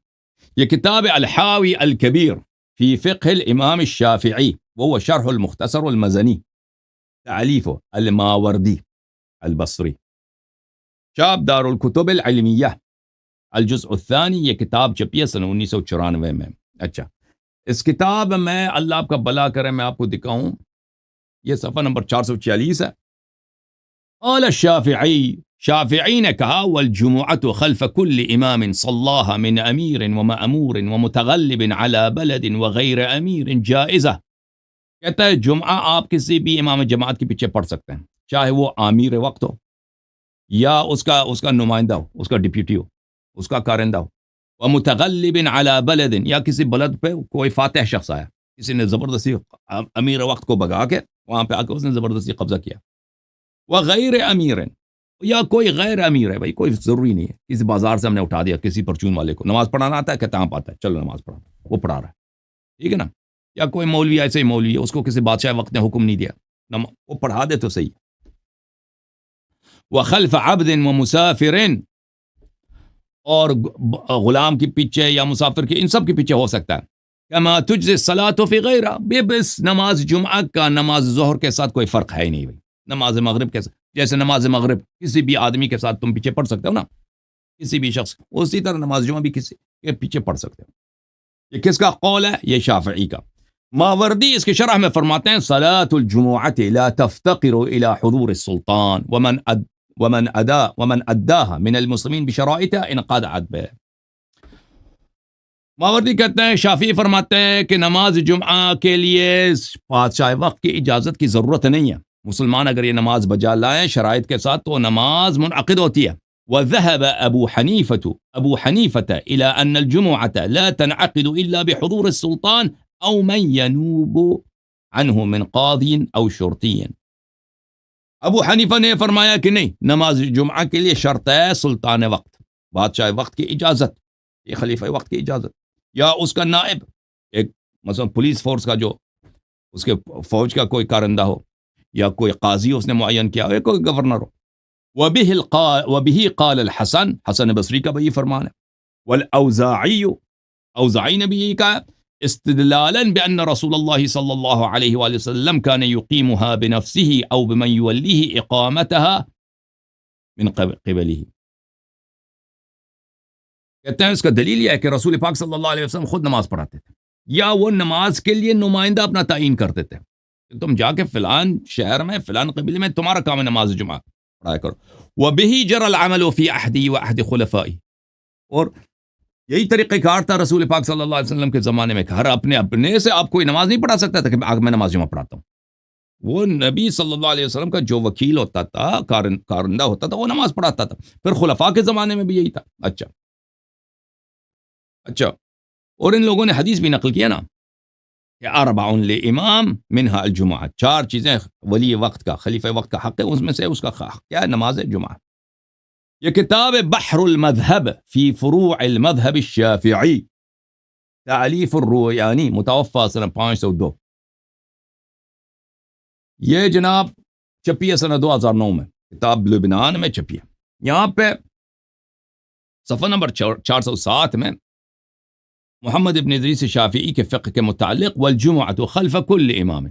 یہ کتاب الحاوی الکبیر فی فقہ الامام الشافعی وهو شرح المختصر المزنی تعلیف الماوردی البصری, شاب دار الکتب العلمیہ, الجزء الثانی. یہ کتاب چھپی ہے سن 1994 میں. اچھا, اس کتاب میں اللہ آپ کا بلا کرے میں آپ کو دکھاؤں, یہ صفحہ نمبر 446 ہے. قال الشافعی, شافعی نے کہا, والجمعۃ خلف كل امام صلاها من امیر ومأمور ومتغلب على بلد وغیر امیر جائزہ. کہتا ہے جمعہ آپ کسی بھی امام جماعت کے پیچھے پڑھ سکتے ہیں, چاہے وہ امیر وقت ہو یا اس کا نمائندہ ہو, اس کا ڈپیوٹی ہو, اس کا کارندہ ہو. ومتغلب على بلد, یا کسی بلد پہ کوئی فاتح شخص آیا, کسی نے زبردستی امیر وقت کو بگا کے وہاں پہ آ کے اس نے زبردستی قبضہ کیا. وغیر امیر, یا کوئی غیر امیر ہے, بھائی کوئی ضروری نہیں ہے, کسی بازار سے ہم نے اٹھا دیا کسی پرچون والے کو, نماز پڑھانا آتا ہے, کہتا ہاں آتا ہے, چلو نماز پڑھا, وہ پڑھا رہا ہے, ٹھیک ہے نا. یا کوئی مولوی ایسے ہی مولوی ہے, اس کو کسی بادشاہ وقت نے حکم نہیں دیا, وہ پڑھا دے تو صحیح. وخلف عبد ومسافر, اور غلام کے پیچھے یا مسافر کے, ان سب کے پیچھے ہو سکتا ہے. کما تجزی الصلاۃ فی غیرہ, بس نماز جمعہ کا نماز ظہر کے ساتھ کوئی فرق ہے ہی نہیں بھائی. نماز مغرب کے ساتھ, جیسے نماز مغرب کسی بھی آدمی کے ساتھ تم پیچھے پڑھ سکتے ہو نا, کسی بھی شخص, اسی طرح نماز جمعہ بھی کسی کے پیچھے پڑھ سکتے ہو. یہ کس کا قول ہے؟ یہ شافعی کا. ماوردی اس کی شرح میں فرماتے ہیں, صلاۃ الجمعۃ لا تفتقر الى حضور السلطان ومن اداها من المسلمین بشرائطها انقطعت به. ماوردی کہتے ہیں, شافعی فرماتے ہیں کہ نماز جمعہ کے لیے بادشاہ وقت کی اجازت کی ضرورت نہیں ہے. مسلمان اگر یہ نماز بجا لائیں شرائط کے ساتھ تو نماز منعقد ہوتی ہے. وذهب ابو حنیفة الى ان الجمعة لا تنعقد الا بحضور السلطان او من ينوب عنه من قاضی او شرطی. ابو حنیفہ نے فرمایا کہ نہیں, نماز جمعہ کے لیے شرط ہے سلطان وقت, بادشاہ وقت کی اجازت, یہ خلیفہ وقت کی اجازت, یا اس کا نائب, ایک مثلا پولیس فورس کا جو اس کے فوج کا کوئی کارندہ ہو, یا کوئی قاضی اس نے معین کیا ہو, یا کوئی گورنر ہو. وبه قال الحسن, حسن بصری کا بھی فرمان ہے. والاوزاعی, اوزاعی نے بھی یہی کہا, استدلالا بان رسول اللہ صلی اللہ علیہ وآلہ وسلم كان يقيمها بنفسه او بمن يوليه اقامتها من قبله. کہتے ہیں اس کا دلیل یہ ہے کہ رسول پاک صلی اللہ علیہ وسلم خود نماز پڑھاتے تھے, یا وہ نماز کے لیے نمائندہ اپنا تعین کرتے تھے, تم جا کے فلان شہر میں فلان قبیلے میں تمہارا کام ہے نماز جمعہ پڑھایا کرو. وبه جرى العمل في عهدي وعهد خلفائي, اور یہی طریقہ کار تھا رسول پاک صلی اللہ علیہ وسلم کے زمانے میں, کہ ہر اپنے سے آپ کوئی نماز نہیں پڑھا سکتا تھا کہ میں نماز جمعہ پڑھاتا ہوں. وہ نبی صلی اللہ علیہ وسلم کا جو وکیل ہوتا تھا, کارندہ ہوتا تھا, وہ نماز پڑھاتا تھا. پھر خلفاء کے زمانے میں بھی یہی تھا. اچھا, اور ان لوگوں نے حدیث بھی نقل کیا نا کہ اربع لامام منها الجمعہ, 4 چیزیں ولی وقت کا, خلیفہ وقت کا حق ہے, اس میں سے اس کا حق کیا ہے؟ نماز جمعہ. یہ کتاب بحر المذہب فی فروع المذہب الشافعی, تعلیف الرویانی, متوفی سنہ 502. یہ جناب چھپی ہے سنہ 2009 میں, کتاب لبنان میں چھپی ہے. یہاں پہ صفحہ نمبر 407 میں محمد ابن ادریس شافعی کے فقہ کے متعلق, والجمعۃ خلف کل امام,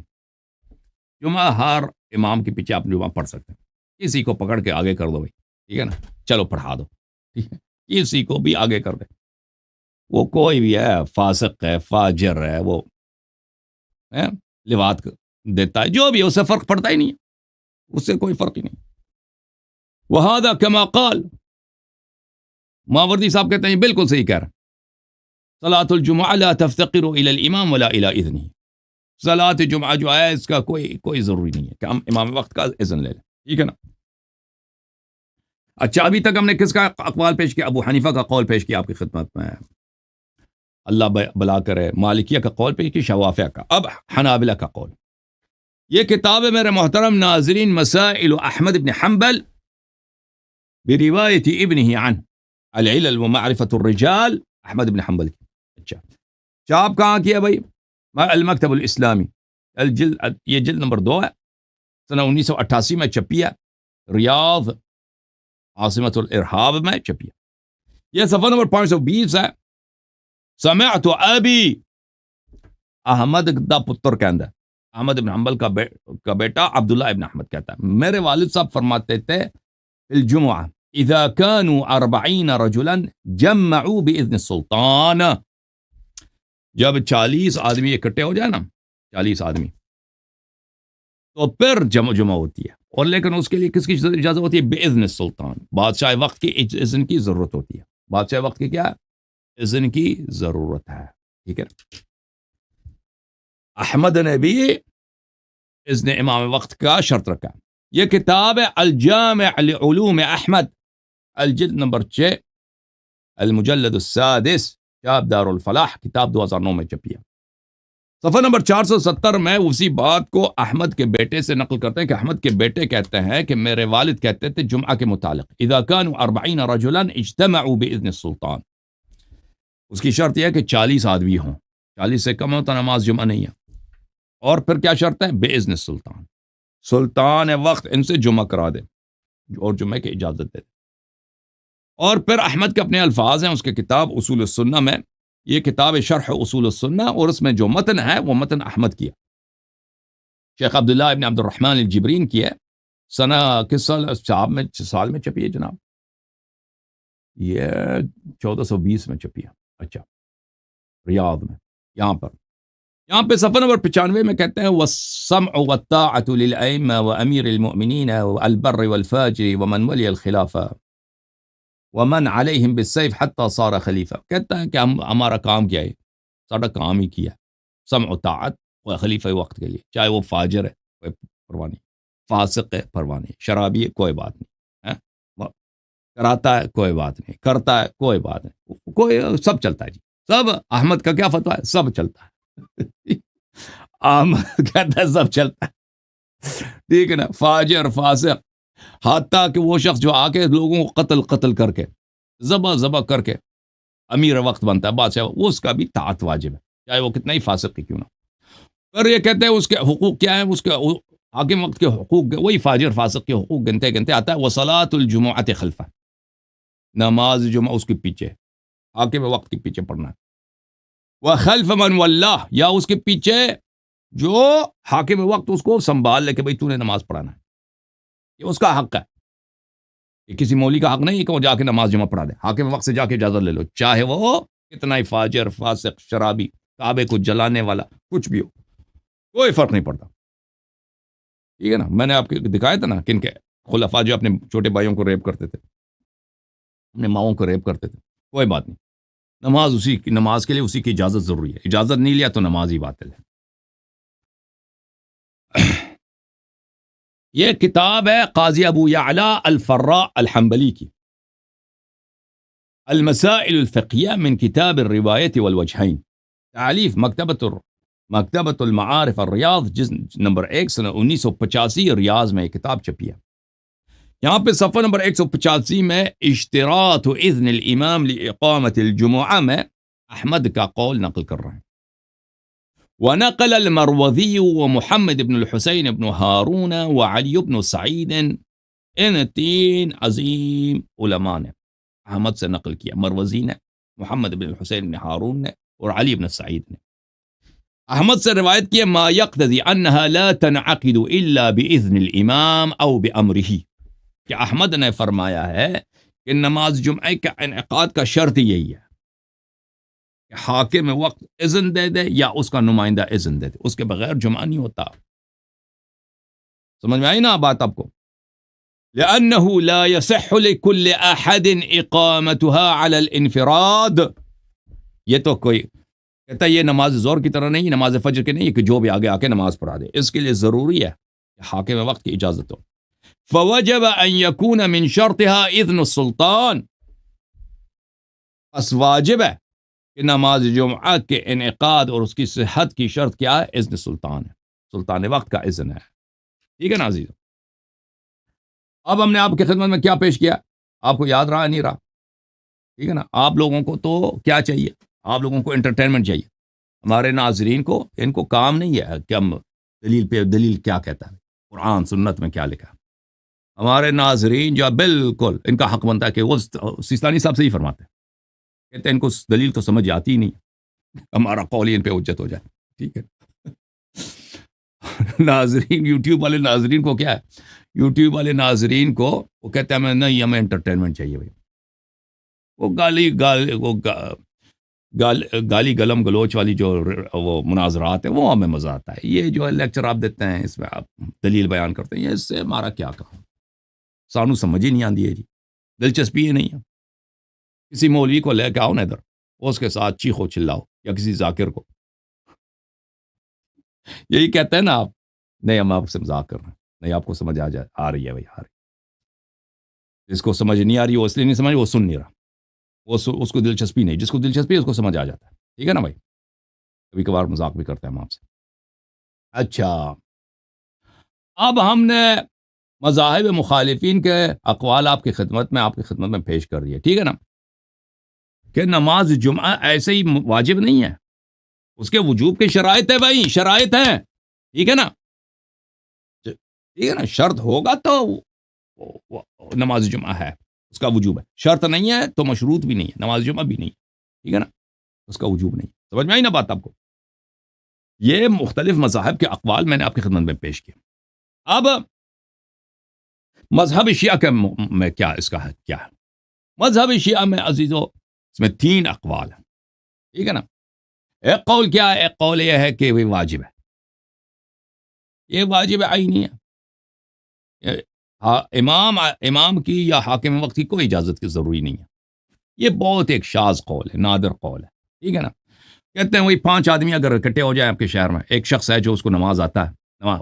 جمعہ ہر امام کے پیچھے آپ جمعہ پڑھ سکتے ہیں. کسی کو پکڑ کے آگے کر دو بھائی, ٹھیک ہے نا, چلو پڑھا دو, ٹھیک ہے, کسی کو بھی آگے کر دے, وہ کوئی بھی ہے, فاسق ہے, فاجر ہے, وہ لواط دیتا ہے، جو بھی اسے فرق پڑتا ہی نہیں ہے، اس سے کوئی فرق ہی نہیں. وہذا کما قال، ماوردی صاحب کہتے ہیں بالکل صحیح کہہ رہا ہے. صلاۃ الجمعہ لا تفتقر الی الامام ولا الی اذنہ، صلاۃ جمعہ جو ہے اس کا کوئی ضروری نہیں ہے کہ ہم امام وقت کا اذن لے لیں، ٹھیک ہے نا. اچھا، ابھی تک ہم نے کس کا اقوال پیش کیا؟ ابو حنیفہ کا قول پیش کیا آپ کی خدمت میں، اللہ بلا کرے. مالکیہ کا قول پیش کیا، شوافیہ کا. اب حنابلہ کا قول. یہ کتاب ہے میرے محترم ناظرین، مسائل احمد بن حنبل بروایت ابنہ عن العلل ومعرفۃ الرجال، احمد بن حنبل کی. اچھا، چاپ کہاں کیا بھائی؟ المکتب الاسلامی، یہ جلد نمبر 2 ہے، سنہ 1988 میں چھپی ہے، ریاض عاصمت الارہاب میں چھپی ہے. یہ صفحہ نمبر 520 ہے. سمعت ابی، احمد دا پتر کہندا ہے، احمد بن حنبل کا بیٹا عبداللہ ابن احمد کہتا ہے، میرے والد صاحب فرماتے تھے الجمعہ اذا كانوا 40 رجلا جمعوا باذن السلطان، جب 40 آدمی اکٹھے ہو جائے نا، 40 آدمی، تو پھر جمع ہوتی ہے. اور لیکن اس کے لیے کس کی اجازت ہوتی ہے؟ باذن السلطان، بادشاہ وقت کی اذن کی ضرورت ہوتی ہے. بادشاہ وقت کی کیا اذن کی ضرورت ہے، ٹھیک ہے. احمد نے بھی اذن امام وقت کا شرط رکھا. یہ کتاب ہے الجامع لعلوم احمد، الجلد نمبر 6، المجلد السادس، کتاب دار الفلاح، کتاب 2009 میں چھپی ہے. صفحہ نمبر 470 میں اسی بات کو احمد کے بیٹے سے نقل کرتے ہیں کہ احمد کے بیٹے کہتے ہیں کہ میرے والد کہتے تھے جمعہ کے متعلق، اذا كانوا 40 رجلا اجتمعوا باذن السلطان، اس کی شرط یہ ہے کہ 40 آدمی ہوں، 40 سے کم ہو تو نماز جمعہ نہیں ہے. اور پھر کیا شرط ہے؟ باذن السلطان، سلطان وقت ان سے جمعہ کرا دے اور جمعہ کی اجازت دے. اور پھر احمد کے اپنے الفاظ ہیں، اس کے کتاب اصول السنہ میں، یہ کتاب شرح اصول السنہ، اور اس میں جو متن ہے وہ متن احمد کیا، شیخ عبداللہ ابن عبد الرحمن الجبرین کی ہے. سنہ کس سال میں چھپی ہے جناب؟ یہ 1420 میں چھپی ہے. اچھا، ریاض میں. یہاں پہ صفحہ نمبر 95 میں کہتے ہیں والسمع والطاعة للأئمة وأمير المؤمنين والبر والفاجر ومن ولي الخلافة ومن عليهم بالسيف حتى صار خلیفہ. کہتا ہے کہ ہمارا کام کیا ہے؟ سارا کام ہی کیا، سمع و طاعت و خلیفہ وقت کے لیے، چاہے وہ فاجر ہے کوئی پرواہ نہیں، فاسق ہے پرواہ نہیں، شرابی ہے کوئی بات نہیں، کراتا ہے کوئی بات نہیں، کرتا ہے کوئی بات نہیں، کوئی سب چلتا ہے جی، سب. احمد کا کیا فتویٰ ہے؟ سب چلتا ہے. احمد کہتا ہے سب چلتا ہے، ٹھیک ہے نا. فاجر، فاسق، حتیٰ کہ وہ شخص جو آ کے لوگوں کو قتل کر کے ذبح کر کے امیر وقت بنتا ہے، بادشاہ، وہ اس کا بھی طاعت واجب ہے، چاہے وہ کتنا ہی فاسق ہی کیوں نہ. پر یہ کہتے ہیں اس کے حقوق کیا ہیں؟ اس کے حاکم وقت کے حقوق، وہی فاجر فاسق کے حقوق گنتے آتا ہے. وصلاۃ الجمعۃ خلفہ، نماز جمعہ اس کے پیچھے، حاکم وقت کے پیچھے پڑھنا ہے. وخلف من واللہ، یا اس کے پیچھے جو حاکم وقت اس کو سنبھال لے کہ بھئی تو نے نماز پڑھانا ہے، یہ اس کا حق ہے. یہ کسی مولوی کا حق نہیں ہے کہ وہ جا کے نماز جمعہ پڑھا دے. حاکم وقت سے جا کے اجازت لے لو، چاہے وہ کتنا ہی فاجر، فاسق، شرابی، کعبے کو جلانے والا کچھ بھی ہو، کوئی فرق نہیں پڑتا. ٹھیک ہے نا. میں نے آپ کو دکھایا تھا نا کن کے خلفاء جو اپنے چھوٹے بھائیوں کو ریپ کرتے تھے، اپنے ماؤں کو ریپ کرتے تھے، کوئی بات نہیں. نماز کے لیے اسی کی اجازت ضروری ہے، اجازت نہیں لیا تو نماز ہی باطل ہے. یہ کتاب ہے قاضی ابو یعلا الفراء الحنبلی کی، المسائل الفقہیہ من کتاب الروایت والوجہین، تعلیف مکتبۃ المعارف الریاض، جلد نمبر 1، سنہ 1985، ریاض میں یہ کتاب چھپی ہے. یہاں پہ صفحہ نمبر 185 میں اشتراط اذن الامام لاقامت الجمعہ میں احمد کا قول نقل کر رہے ہیں. ونقل المروذی ومحمد بن الحسین بن ہارون وعلی بن سعید، ان 3 عظیم علماء نے احمد سے نقل کیا. مروزی نے، محمد بن الحسین بن ہارون نے، اور علی بن سعید نے احمد سے روایت کیا ما یقتضی انها لا تنعقد الا باذن الامام او بامرہ، کہ احمد نے فرمایا ہے کہ نماز جمعہ کا انعقاد کا شرط یہی ہے کہ حاکم وقت اذن دے دے یا اس کا نمائندہ اذن دے دے، اس کے بغیر جمعہ نہیں ہوتا. سمجھ میں آئی نا بات آپ کو؟ لأنه لا يصح لكل أحد إقامتها على الانفراد. یہ تو کوئی کہتا ہے یہ نماز ظہر کی طرح نہیں، نماز فجر کی نہیں کہ جو بھی آگے آ کے نماز پڑھا دے. اس کے لیے ضروری ہے کہ حاکم وقت کی اجازت ہو. فوجب ان يكون من شرطها اذن السلطان. بس واجب ہے کہ نماز جمعہ کے انعقاد اور اس کی صحت کی شرط کیا ہے؟ اذن سلطان ہے، سلطان وقت کا اذن ہے. ٹھیک ہے نا عزیز؟ اب ہم نے آپ کی خدمت میں کیا پیش کیا؟ آپ کو یاد رہا نہیں رہا؟ ٹھیک ہے نا. آپ لوگوں کو تو کیا چاہیے؟ آپ لوگوں کو انٹرٹینمنٹ چاہیے. ہمارے ناظرین کو ان کو کام نہیں ہے کہ ہم دلیل پہ دلیل کیا کہتا ہے، قرآن سنت میں کیا لکھا. ہمارے ناظرین جو بالکل ان کا حق بنتا ہے کہ وہ سیستانی صاحب سے ہی فرماتے ہیں، کہتے ہیں ان کو دلیل تو سمجھ آتی ہی نہیں، ہمارا قول ہی ان پہ حجت ہو جائے. ٹھیک ہے. ناظرین یوٹیوب والے ناظرین کو کیا ہے؟ یوٹیوب والے ناظرین کو وہ کہتے ہیں ہمیں نہیں، ہمیں انٹرٹینمنٹ چاہیے بھائی. وہ گالی گلم گلوچ والی جو وہ مناظرات ہیں وہ ہمیں مزہ آتا ہے. یہ جو لیکچر آپ دیتے ہیں اس میں آپ دلیل بیان کرتے ہیں، اس سے ہمارا کیا کہا؟ سانو سمجھ ہی نہیں آتی ہے جی، دلچسپی ہی نہیں ہے. کسی مولوی کو لے کے آؤ نا ادھر، اس کے ساتھ چیخو چلاؤ، یا کسی ذاکر کو. یہی کہتے ہیں نا آپ. نہیں، ہم آپ سے مذاق کر رہے ہیں. نہیں، آپ کو سمجھ آ رہی ہے بھائی، آ رہی. جس کو سمجھ نہیں آ رہی وہ اس لیے نہیں سمجھ، وہ سن نہیں رہا. اس کو دلچسپی نہیں. جس کو دلچسپی ہے اس کو سمجھ آ جاتا ہے. ٹھیک ہے نا بھائی؟ کبھی کبھار مذاق بھی کرتے ہیں ہم آپ سے. اچھا، اب ہم نے مذاہب مخالفین کے اقوال آپ کی خدمت میں پیش کر دیے. ٹھیک ہے نا؟ کہ نماز جمعہ ایسے ہی واجب نہیں ہے، اس کے وجوب کے شرائط ہے بھائی، شرائط ہیں. ٹھیک ہے نا؟ ٹھیک ہے نا. شرط ہوگا تو نماز جمعہ ہے، اس کا وجوب ہے. شرط نہیں ہے تو مشروط بھی نہیں ہے، نماز جمعہ بھی نہیں. ٹھیک ہے نا؟ اس کا وجوب نہیں. سمجھ میں آئی نا بات آپ کو؟ یہ مختلف مذاہب کے اقوال میں نے آپ کی خدمت میں پیش کیا. اب مذہب شیعہ کے میں کیا اس کا ہے کیا ہے؟ مذہب شیعہ میں عزیزو اس میں 3 اقوال ہیں. ٹھیک ہے نا؟ ایک قول کیا ہے؟ ایک قول یہ ہے کہ وہ واجب ہے، یہ واجب عینی ہے. امام کی یا حاکم وقت کی کوئی اجازت کی ضروری نہیں ہے. یہ بہت ایک شاذ قول ہے، نادر قول ہے. ٹھیک ہے نا؟ کہتے ہیں وہی 5 آدمی اگر اکٹھے ہو جائیں آپ کے شہر میں، ایک شخص ہے جو اس کو نماز آتا ہے،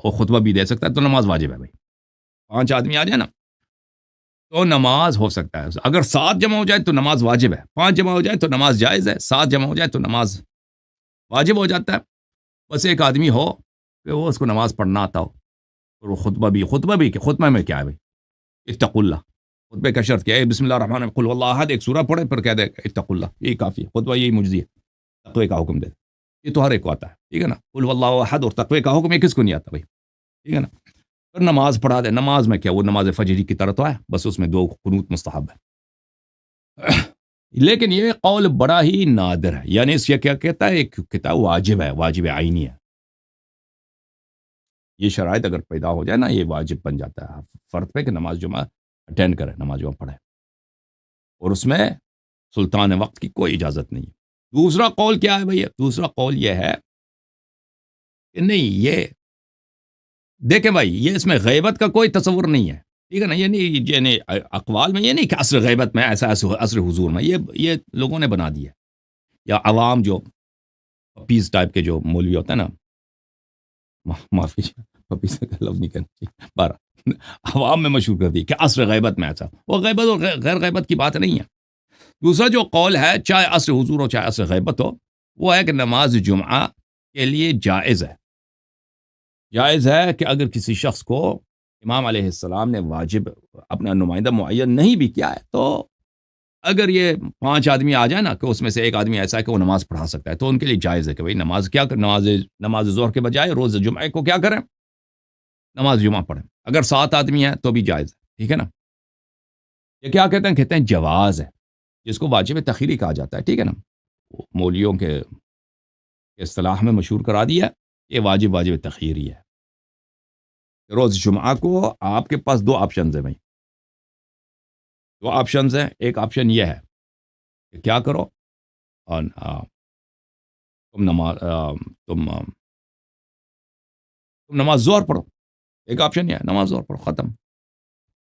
وہ خطبہ بھی دے سکتا ہے، تو نماز واجب ہے بھائی. 5 آدمی آ جائیں نا تو نماز ہو سکتا ہے. اگر 7 جمع ہو جائے تو نماز واجب ہے، 5 جمع ہو جائے تو نماز جائز ہے، 7 جمع ہو جائے تو نماز واجب ہو جاتا ہے. بس ایک آدمی ہو کہ وہ اس کو نماز پڑھنا آتا ہو، اور وہ خطبہ میں کیا ہے بھائی؟ اتقوا اللہ. خطبے کا شرط کیا ہے؟ بسم اللہ الرحمن الرحیم، قل واللہ احد، ایک سورہ پڑھے پھر کہہ دے اتقوا اللہ. یہی کافی ہے. خطبہ یہی مجزی ہے، تقوی کا حکم دے. یہ تو ہر ایک کو آتا ہے. ٹھیک ہے نا؟ قل واللہ احد اور تقوی کا حکم یہ کس کو نہیں آتا بھائی؟ ٹھیک ہے نا؟ پھر نماز پڑھا دے. نماز میں کیا؟ وہ نماز فجری کی طرح تو ہے، بس اس میں 2 قنوت مستحب ہے. لیکن یہ قول بڑا ہی نادر ہے. یعنی اس یہ کیا کہتا ہے؟ ایک کتاب واجب ہے، واجب عینی ہے. یہ شرائط اگر پیدا ہو جائے نا، یہ واجب بن جاتا ہے فرد پہ کہ نماز جمعہ اٹینڈ کرے، نماز جمعہ پڑھے، اور اس میں سلطان وقت کی کوئی اجازت نہیں ہے. دوسرا قول کیا ہے بھئی؟ دوسرا قول یہ ہے کہ نہیں، یہ دیکھیں بھائی، یہ اس میں غیبت کا کوئی تصور نہیں ہے. ٹھیک ہے نا؟ یہ نہیں، یعنی اقوال میں یہ نہیں کہ عصر غیبت میں ایسا، عصر حضور میں، یہ لوگوں نے بنا دیا. یا عوام جو پپیز ٹائپ کے جو مولوی ہوتا ہے نا، معافی، پپیز کا لفظ نہیں کہنا چاہیے، بارہ عوام میں مشہور کر دی کہ عصر غیبت میں ایسا. وہ غیبت اور غیر غیبت کی بات نہیں ہے. دوسرا جو قول ہے، چاہے عصر حضور ہو چاہے عصر غیبت ہو، وہ ہے کہ نماز جمعہ کے لیے جائز ہے. جائز ہے کہ اگر کسی شخص کو امام علیہ السلام نے واجب اپنا نمائندہ معین نہیں بھی کیا ہے، تو اگر یہ 5 آدمی آ جائے نا کہ اس میں سے ایک آدمی ایسا ہے کہ وہ نماز پڑھا سکتا ہے، تو ان کے لیے جائز ہے کہ بھئی نماز کیا کر، نماز ظہر کے بجائے روز جمعہ کو کیا کریں؟ نماز جمعہ پڑھیں. اگر 7 آدمی ہیں تو بھی جائز ہے. ٹھیک ہے نا؟ یہ کیا کہتے ہیں؟ کہتے ہیں جواز ہے، جس کو واجب تخیری کہا جاتا ہے. ٹھیک ہے نا؟ مولیوں کے اصطلاح میں مشہور کرا دیا، یہ واجب تخیری ہے. روز جمعہ کو آپ کے پاس 2 آپشنز ہیں بھائی. 2 آپشنز ہیں. ایک آپشن یہ ہے کہ کیا کرو، اور تم نماز ظہر پڑھو. ایک آپشن یہ ہے نماز ظہر پڑھو، ختم.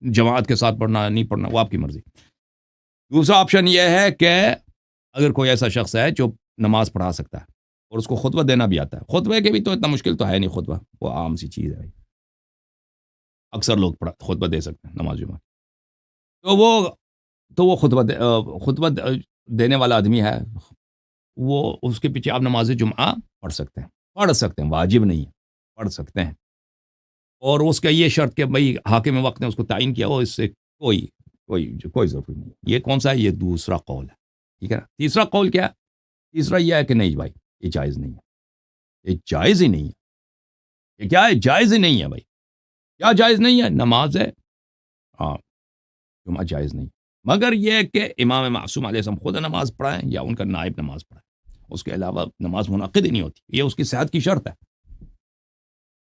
جماعت کے ساتھ پڑھنا نہیں پڑھنا وہ آپ کی مرضی. دوسرا آپشن یہ ہے کہ اگر کوئی ایسا شخص ہے جو نماز پڑھا سکتا ہے اور اس کو خطبہ دینا بھی آتا ہے، خطبے کے بھی تو اتنا مشکل تو ہے نہیں، خطبہ وہ عام سی چیز ہے بھائی، اکثر لوگ خطبہ دے سکتے ہیں نماز جمعہ. تو وہ خطبہ دینے والا آدمی ہے، وہ اس کے پیچھے آپ نماز جمعہ پڑھ سکتے ہیں، واجب نہیں ہے، پڑھ سکتے ہیں. اور اس کا یہ شرط کہ بھائی حاکم وقت نے اس کو تعین کیا ہو، اس سے کوئی ضروری نہیں. یہ کون سا ہے؟ یہ دوسرا قول ہے، ٹھیک ہے نا. تیسرا قول کیا ہے؟ تیسرا یہ ہے کہ نہیں بھائی یہ جائز نہیں ہے، یہ جائز ہی نہیں ہے. یہ کیا ہے؟ جائز ہی نہیں ہے بھائی. کیا جائز نہیں ہے؟ نماز ہے ہاں جمعہ جائز نہیں، مگر یہ کہ امام معصوم علیہ السلام خود نماز پڑھائیں یا ان کا نائب نماز پڑھائیں، اس کے علاوہ نماز منعقد ہی نہیں ہوتی، یہ اس کی صحت کی شرط ہے.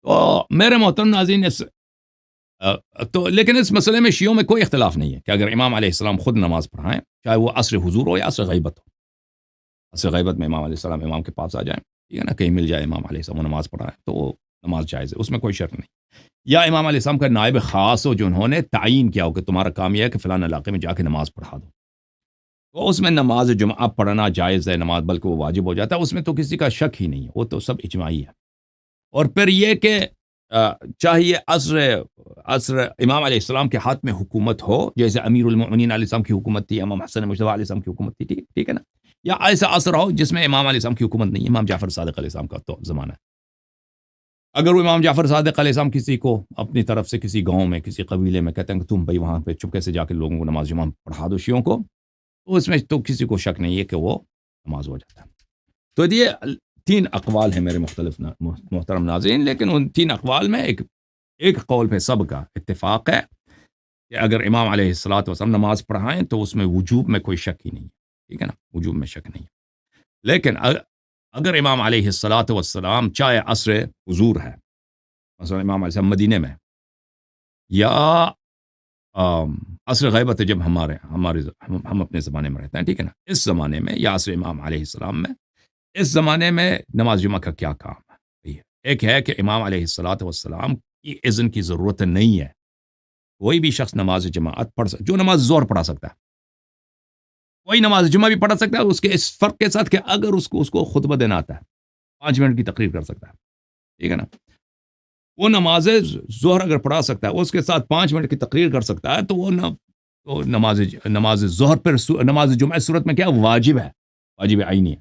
تو میرے محترم ناظرین لیکن اس مسئلے میں شیعوں میں کوئی اختلاف نہیں ہے کہ اگر امام علیہ السلام خود نماز پڑھائیں، چاہے وہ عصر حضور ہو یا عصر غیبت ہو. عصر غیبت میں امام علیہ السلام امام کے پاس آ جائیں، ٹھیک ہے نا، کہیں مل جائے امام علیہ السلام وہ نماز پڑھائیں تو وہ نماز جائز ہے، اس میں کوئی شرط نہیں. یا امام علیہ السلام کا نائب خاص ہو جو انہوں نے تعین کیا ہو کہ تمہارا کام یہ ہے کہ فلاں علاقے میں جا کے نماز پڑھا دو، تو اس میں نماز جمعہ پڑھنا جائز ہے، نماز بلکہ وہ واجب ہو جاتا ہے، اس میں تو کسی کا شک ہی نہیں ہے، وہ تو سب اجماعی ہے. اور پھر یہ کہ چاہیے عصر امام علیہ السلام کے ہاتھ میں حکومت ہو، جیسے امیر المؤمنین علیہ السلام کی حکومت تھی، امام حسن مجتبیٰ علیہ السلام کی حکومت تھی، ٹھیک ہے نا. یا ایسا عصر ہو جس میں امام علیہ السلام کی حکومت نہیں ہے، امام جعفر صادق علیہ السلام کا تو زمانہ ہے. اگر وہ امام جعفر صادق علیہ السلام کسی کو اپنی طرف سے کسی گاؤں میں کسی قبیلے میں کہتے ہیں کہ تم بھائی وہاں پہ چپکے سے جا کے لوگوں کو نماز جمعہ پڑھا دو شیعوں کو، تو اس میں تو کسی کو شک نہیں ہے کہ وہ نماز ہو جاتا ہے. تو یہ 3 اقوال ہیں میرے محترم ناظرین، لیکن ان 3 اقوال میں ایک قول پہ سب کا اتفاق ہے کہ اگر امام علیہ السلام نماز پڑھائیں تو اس میں وجوب میں کوئی شک ہی نہیں ہے، ٹھیک ہے نا، وجوب میں شک نہیں ہے. لیکن اگر امام علیہ السلام چاہے عصر حضور ہے، مثلا امام علیہ السلام مدینے میں، یا عصر غیبت ہے جب ہم اپنے زمانے میں رہتے ہیں، ٹھیک ہے نا، اس زمانے میں یا عصر امام علیہ السلام میں، اس زمانے میں نماز جمعہ کا کیا کام ہے؟ ایک ہے کہ امام علیہ السلام کی اذن کی ضرورت نہیں ہے، کوئی بھی شخص نماز جماعت پڑھ سکتا، جو نماز ظہر پڑھا سکتا ہے کوئی نماز جمعہ بھی پڑھا سکتا ہے، اس کے اس فرق کے ساتھ کہ اگر اس کو خطبہ دینا آتا ہے 5 منٹ کی تقریر کر سکتا ہے، ٹھیک ہے نا. وہ نماز ظہر اگر پڑھا سکتا ہے اس کے ساتھ 5 منٹ کی تقریر کر سکتا ہے، تو وہ نماز ظہر پر نماز جمعہ صورت میں کیا واجب ہے، واجب عینی ہے.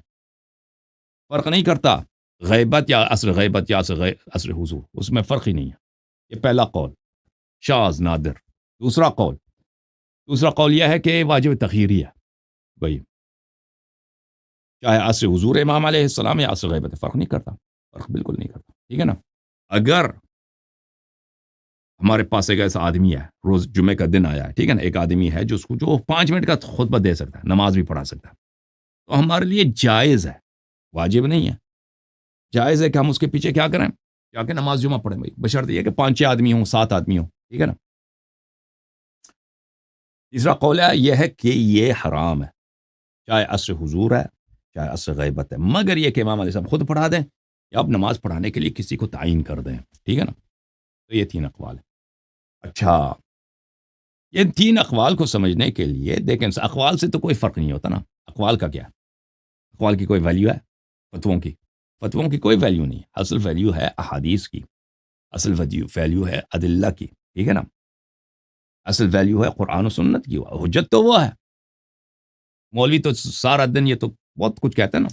فرق نہیں کرتا غیبت یا غیبت یا عصر حضور، اس میں فرق ہی نہیں ہے. یہ پہلا قول شاذ نادر. دوسرا قول یہ ہے کہ واجب تخیری ہے بھائی، چاہے عصر حضور امام علیہ السلام یا عصر غیبت، فرق نہیں کرتا، فرق بالکل نہیں کرتا، ٹھیک ہے نا. اگر ہمارے پاس ایک ایسا آدمی ہے، روز جمعے کا دن آیا ہے، ٹھیک ہے نا، ایک آدمی ہے جو 5 منٹ کا خطبہ دے سکتا ہے، نماز بھی پڑھا سکتا ہے، تو ہمارے لیے جائز ہے، واجب نہیں ہے، جائز ہے کہ ہم اس کے پیچھے کیا کریں، کیا کہ نماز جمعہ پڑھیں بھائی، بشرط یہ کہ 5-6 آدمی ہوں، 7 آدمی ہوں، ٹھیک ہے نا. تیسرا قول ہے یہ ہے کہ یہ حرام ہے، چاہے عصر حضور ہے چاہے عصر غیبت ہے، مگر یہ کہ امام علیہ السلام خود پڑھا دیں یا اب نماز پڑھانے کے لیے کسی کو تعین کر دیں، ٹھیک ہے نا. تو یہ 3 اقوال ہیں. اچھا، یہ 3 اقوال کو سمجھنے کے لیے دیکھیں، اقوال سے تو کوئی فرق نہیں ہوتا نا. اقوال کا کیا، اقوال کی کوئی ویلیو ہے؟ فتووں کی کوئی ویلیو نہیں. اصل ویلیو ہے احادیث کی، اصل ویلیو ہے ادلہ کی، ٹھیک ہے نا. اصل ویلیو ہے قرآن و سنت کی، حجت تو وہ ہے. مولوی تو سارا دن یہ تو بہت کچھ کہتے ہیں نا،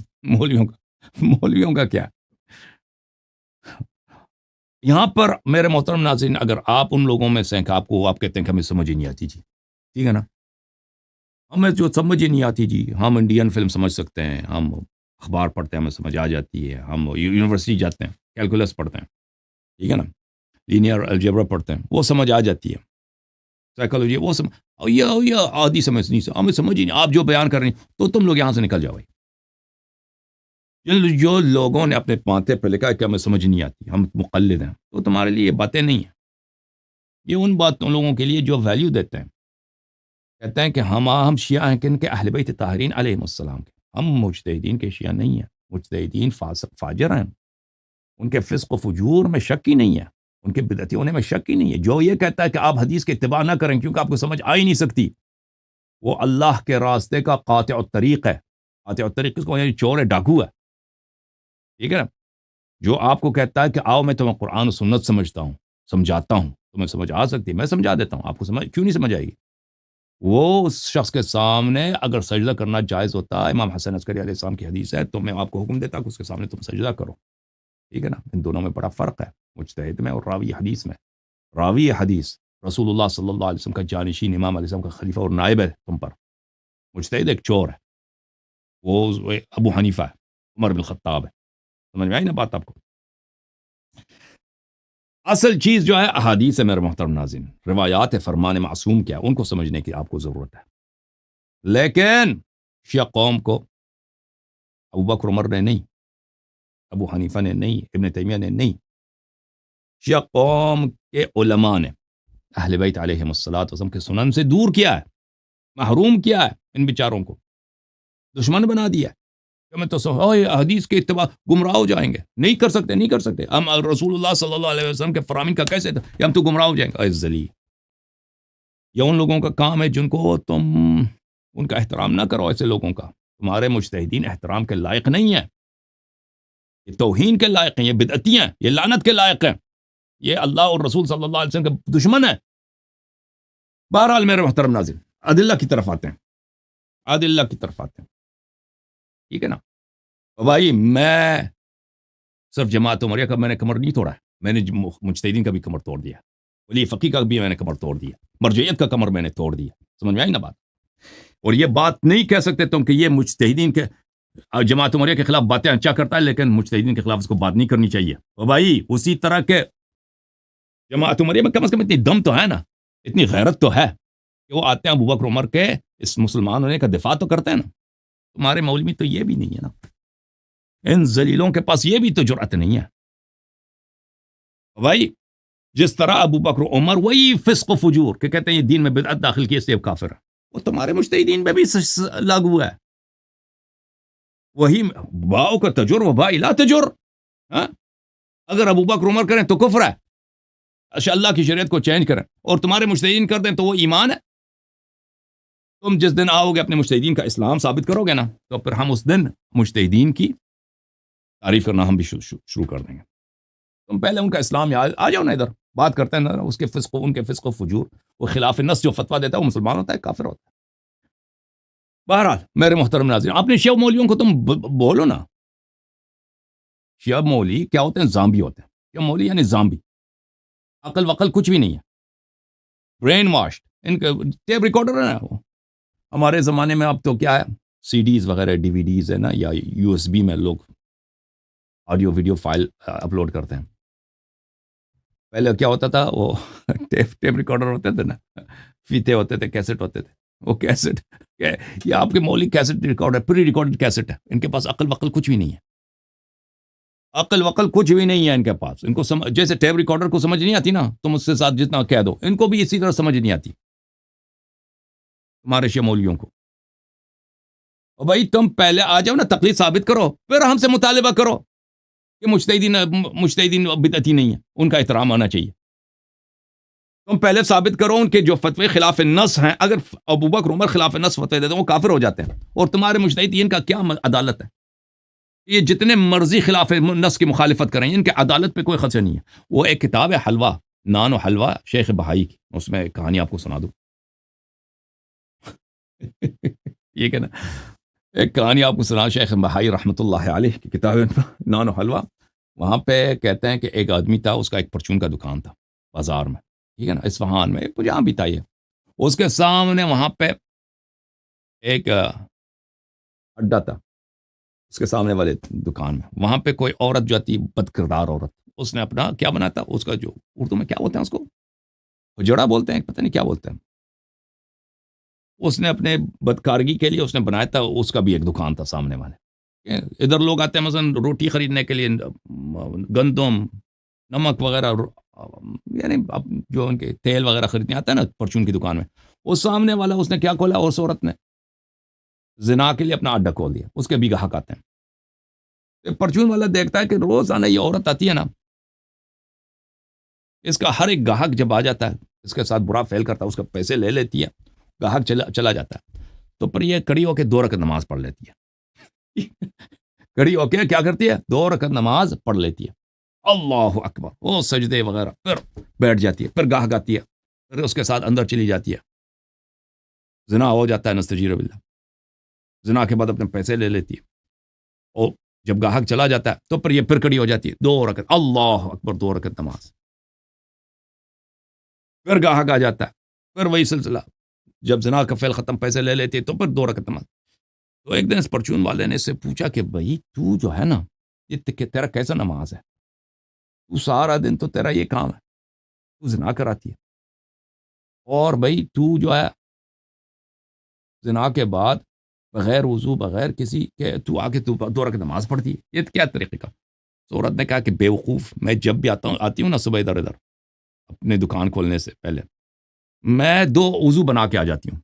مولویوں کا کیا. یہاں پر میرے محترم ناظرین، اگر آپ ان لوگوں میں سے کہ آپ کہتے ہیں کہ ہمیں سمجھ ہی نہیں آتی جی، ٹھیک ہے نا، ہمیں جو سمجھ ہی نہیں آتی جی، ہم انڈین فلم سمجھ سکتے ہیں، ہم اخبار پڑھتے ہیں ہمیں سمجھ آ جاتی ہے، ہم یونیورسٹی جاتے ہیں کیلکولس پڑھتے ہیں، ٹھیک ہے نا، لینئر الجبرا پڑھتے ہیں، وہ سمجھ آ جاتی ہے، سائیکالوجی وہ یہ آدھی سمجھ نہیں، ہمیں سمجھ ہی نہیں، آپ جو بیان کر رہی ہیں تو تم لوگ یہاں سے نکل جاؤ بھائی. جو لوگوں نے اپنے ماتھے پہ لکھا ہے کہ ہمیں سمجھ نہیں آتی، ہم مقلد ہیں، تو تمہارے لیے یہ باتیں نہیں ہیں. یہ ان لوگوں کے لیے جو ویلیو دیتے ہیں، کہتے ہیں کہ ہم شیعہ ہیں کن کے، اہل بیت طاہرین علیہم السلام کے. ہم مجتہدین کے شیعہ نہیں ہیں، مجتہدین فاسق فاجر ہیں، ان کے فسق و فجور میں شک ہی نہیں ہے، ان کے بدعتی ہونے میں شک ہی نہیں ہے. جو یہ کہتا ہے کہ آپ حدیث کی اتباع نہ کریں کیونکہ آپ کو سمجھ آ ہی نہیں سکتی، وہ اللہ کے راستے کا قاطع الطریق ہے. قاطع الطریق کس کو؟ یعنی چور ہے، ڈاکو ہے. ٹھیک ہے نا؟ جو آپ کو کہتا ہے کہ آؤ میں تمہیں قرآن و سنت سمجھاتا ہوں، تمہیں سمجھ آ سکتی ہے، میں سمجھا دیتا ہوں، آپ کو سمجھ کیوں نہیں سمجھ آئے گی؟ وہ اس شخص کے سامنے اگر سجدہ کرنا جائز ہوتا ہے، امام حسن عسکری علیہ السلام کی حدیث ہے، تو میں آپ کو حکم دیتا کہ اس کے سامنے تم سجدہ کرو. ٹھیک ہے نا؟ ان دونوں میں بڑا فرق ہے، مجتہد میں اور راوی حدیث میں. راوی حدیث رسول اللہ صلی اللہ علیہ وسلم کا جانشین، امام علیہ السلام کا خلیفہ اور نائب ہے تم پر. مجتہد ایک چور ہے، وہ ابو حنیفہ ہے، عمر بن الخطاب ہے. سمجھ میں آئی نا بات آپ کو؟ اصل چیز جو ہے احادیث ہے میرے محترم ناظرین، روایات ہے، فرمان معصوم کیا، ان کو سمجھنے کی آپ کو ضرورت ہے. لیکن شیعہ قوم کو ابو بکر عمر نے نہیں، ابو حنیفہ نے نہیں، ابن تیمیہ نے نہیں، شیعہ قوم کے علماء نے اہل بیت علیہم الصلوۃ والسلام کے سنن سے دور کیا ہے، محروم کیا ہے. ان بیچاروں کو دشمن بنا دیا ہے کہ میں تو حدیث کے اتباع گمراہ ہو جائیں گے. نہیں کر سکتے، نہیں کر سکتے. ہم رسول اللہ صلی اللہ علیہ وسلم کے فرامین کا کیسے تھا کہ ہم تو گمراہ ہو جائیں گے؟ ذلیل. یہ ان لوگوں کا کام ہے جن کو تم ان کا احترام نہ کرو. ایسے لوگوں کا تمہارے مجتہدین احترام کے لائق نہیں ہیں، یہ توہین کے لائق ہیں، یہ بدعتی ہیں، یہ لعنت کے لائق ہیں، یہ اللہ اور رسول صلی اللہ علیہ وسلم کے دشمن ہیں. بہرحال میرے محترم ناظرین، ادلہ کی طرف آتے ہیں، ادلہ کی طرف آتے ہیں. ٹھیک ہے نا بھائی؟ میں صرف جماعت عمریہ کا میں نے کمر نہیں توڑا ہے، میں نے مجتہدین کا بھی کمر توڑ دیا، ولی فقی کا بھی میں نے کمر توڑ دیا، مرجعیت کا کمر میں نے توڑ دیا. سمجھ میں آئی نا بات؟ اور یہ بات نہیں کہہ سکتے تم کہ یہ مجتہدین کے جماعت عمریہ کے خلاف باتیں اچھا کرتا ہے لیکن مجتہدین کے خلاف اس کو بات نہیں کرنی چاہیے. بھائی اسی طرح کے جماعت عمریہ میں کم از کم اتنی دم تو ہے نا، اتنی غیرت تو ہے کہ وہ آتے ہیں ابو بکر عمر کے اس مسلمان ہونے کا دفاع تو کرتے ہیں نا. تمہارے مولوی تو یہ بھی نہیں ہے نا، ان ذلیلوں کے پاس یہ بھی تو جرأت نہیں ہے. بھائی جس طرح ابو بکر عمر وہی فسق و فجور کہ کہتے ہیں یہ دین میں بدعت داخل کی اس لیے کافر ہے، وہ تمہارے مجتہدین میں بھی لاگو ہے. وہی باؤ کا تجر و با لا تجر. اگر ابو بکر عمر کریں تو کفر ہے، اچھا اللہ کی شریعت کو چینج کریں، اور تمہارے مجتہدین کر دیں تو وہ ایمان ہے. تم جس دن آؤ گے اپنے مجتہدین کا اسلام ثابت کرو گے نا، تو پھر ہم اس دن مجتہدین کی تعریف کرنا ہم بھی شروع کر دیں گے. تم پہلے ان کا اسلام آ جاؤ نا، ادھر بات کرتے ہیں نا اس کے فسق ان کے فسق و فجور. وہ خلاف نص جو فتویٰ دیتا ہے وہ مسلمان ہوتا ہے کافر ہوتا ہے. بہرحال میرے محترم ناظرین، اپنے شیعہ مولیوں کو تم بولو نا. شیعہ مولی کیا ہوتے ہیں؟ زامبی ہوتے ہیں. شیعہ مولی یعنی زامبی، عقل وقل کچھ بھی نہیں ہے، برین واشڈ. ان کے ٹیپ ریکارڈر ہے نا، وہ ہمارے زمانے میں اب تو کیا ہے، سی ڈیز وغیرہ ڈی وی ڈیز ہے نا، یا یو ایس بی میں لوگ آڈیو ویڈیو فائل اپلوڈ کرتے ہیں. پہلے کیا ہوتا تھا، وہ ٹیپ ریکارڈر ہوتے تھے نا، فیتے ہوتے تھے، کیسٹ ہوتے تھے. وہ کیسٹ یہ آپ کے مولوی کیسٹ ریکارڈر، پری ریکارڈڈ کیسٹ ہے. ان کے پاس عقل وقل کچھ بھی نہیں ہے، عقل وقل کچھ بھی نہیں ہے ان کے پاس. ان کو جیسے ٹیپ ریکارڈر کو سمجھ نہیں آتی نا، تم اس کے ساتھ جتنا کہہ دو، ان کو بھی اسی طرح سمجھ نہیں آتی تمہارے شیعہ مولیوں کو. اور بھائی تم پہلے آ جاؤ نا، تقلید ثابت کرو، پھر ہم سے مطالبہ کرو کہ مجتہدین بدعتی نہیں ہیں، ان کا احترام آنا چاہیے. تم پہلے ثابت کرو ان کے جو فتوے خلاف نص ہیں. اگر ابو بکر عمر خلاف نص فتوے دیتے ہیں وہ کافر ہو جاتے ہیں، اور تمہارے مجتہدین کا کیا عدالت ہے؟ یہ جتنے مرضی خلاف نص کی مخالفت کریں، ان کے عدالت پہ کوئی خدشہ نہیں ہے. وہ ایک کتاب ہے حلوہ، نان و حلوہ، شیخ بہائی کی، اس میں ایک کہانی آپ کو سنا دوں. یہ کہ نا ایک کہانی آپ کو سنا، شیخ بہائی رحمۃ اللہ علیہ کی کتاب نان و حلوہ. وہاں پہ کہتے ہیں کہ ایک آدمی تھا، اس کا ایک پرچون کا دکان تھا بازار میں، ٹھیک ہے نا، اصفہان میں، جہاں بھی تھا یہ. اس کے سامنے وہاں پہ ایک اڈا تھا، اس کے سامنے والے دکان میں. وہاں پہ کوئی عورت جو تھی، بد کردار عورت، اس نے اپنا کیا بنا تھا، اس کا جو اردو میں کیا بولتے ہیں اس کو، جڑا بولتے ہیں، پتہ نہیں کیا بولتے ہیں. اس نے اپنے بدکارگی کے لیے اس نے بنایا تھا، اس کا بھی ایک دکان تھا سامنے والے. ادھر لوگ آتے ہیں مثلا روٹی خریدنے کے لیے، گندم، نمک وغیرہ، یعنی جو ان کے تیل وغیرہ خریدنے آتا ہے نا پرچون کی دکان میں. اس سامنے والا اس نے کیا کھولا، اس عورت نے زنا کے لیے اپنا اڈا کھول دیا. اس کے بھی گاہک آتے ہیں. پرچون والا دیکھتا ہے کہ روزانہ یہ عورت آتی ہے نا، اس کا ہر ایک گاہک جب آ جاتا ہے اس کے ساتھ برا فعل کرتا ہے، اس کا پیسے لے لیتی ہے، گاہک چلا جاتا ہے، تو پھر یہ کڑی ہو کے 2 رکعت نماز پڑھ لیتی ہے کڑی ہو کے کیا کرتی ہے؟ 2 رکعت نماز پڑھ لیتی ہے، اللہ اکبر، وہ سجدے وغیرہ، پھر بیٹھ جاتی ہے، پھر گاہک آتی ہے، پھر اس کے ساتھ اندر چلی جاتی ہے، زنا ہو جاتا ہے، نستجیر باللہ، زنا کے بعد اپنے پیسے لے لیتی ہے، اور جب گاہک چلا جاتا ہے تو پھر یہ پھر کڑی ہو جاتی ہے، 2 رکعت، اللہ اکبر، 2 رکعت نماز، پھر گاہک آ جاتا ہے، پھر وہی سلسلہ، جب زنا کا فعل ختم، پیسے لے لیتی ہے تو پھر 2 رکعت نماز۔ تو ایک دن اس پرچون والے نے اس سے پوچھا کہ بھائی تو جو ہے نا، یہ تیرا کیسا نماز ہے؟ تو سارا دن تو تیرا یہ کام ہے، تو زنا کراتی ہے، اور بھائی تو جو ہے زنا کے بعد بغیر وضو، بغیر کسی کے تو آ کے تو 2 رکعت نماز پڑھتی ہے، یہ کیا طریقے کا؟ تو عورت نے کہا کہ بے وقوف، میں جب بھی آتی ہوں نا صبح ادھر اپنے دکان کھولنے سے پہلے میں 2 وضو بنا کے آ جاتی ہوں،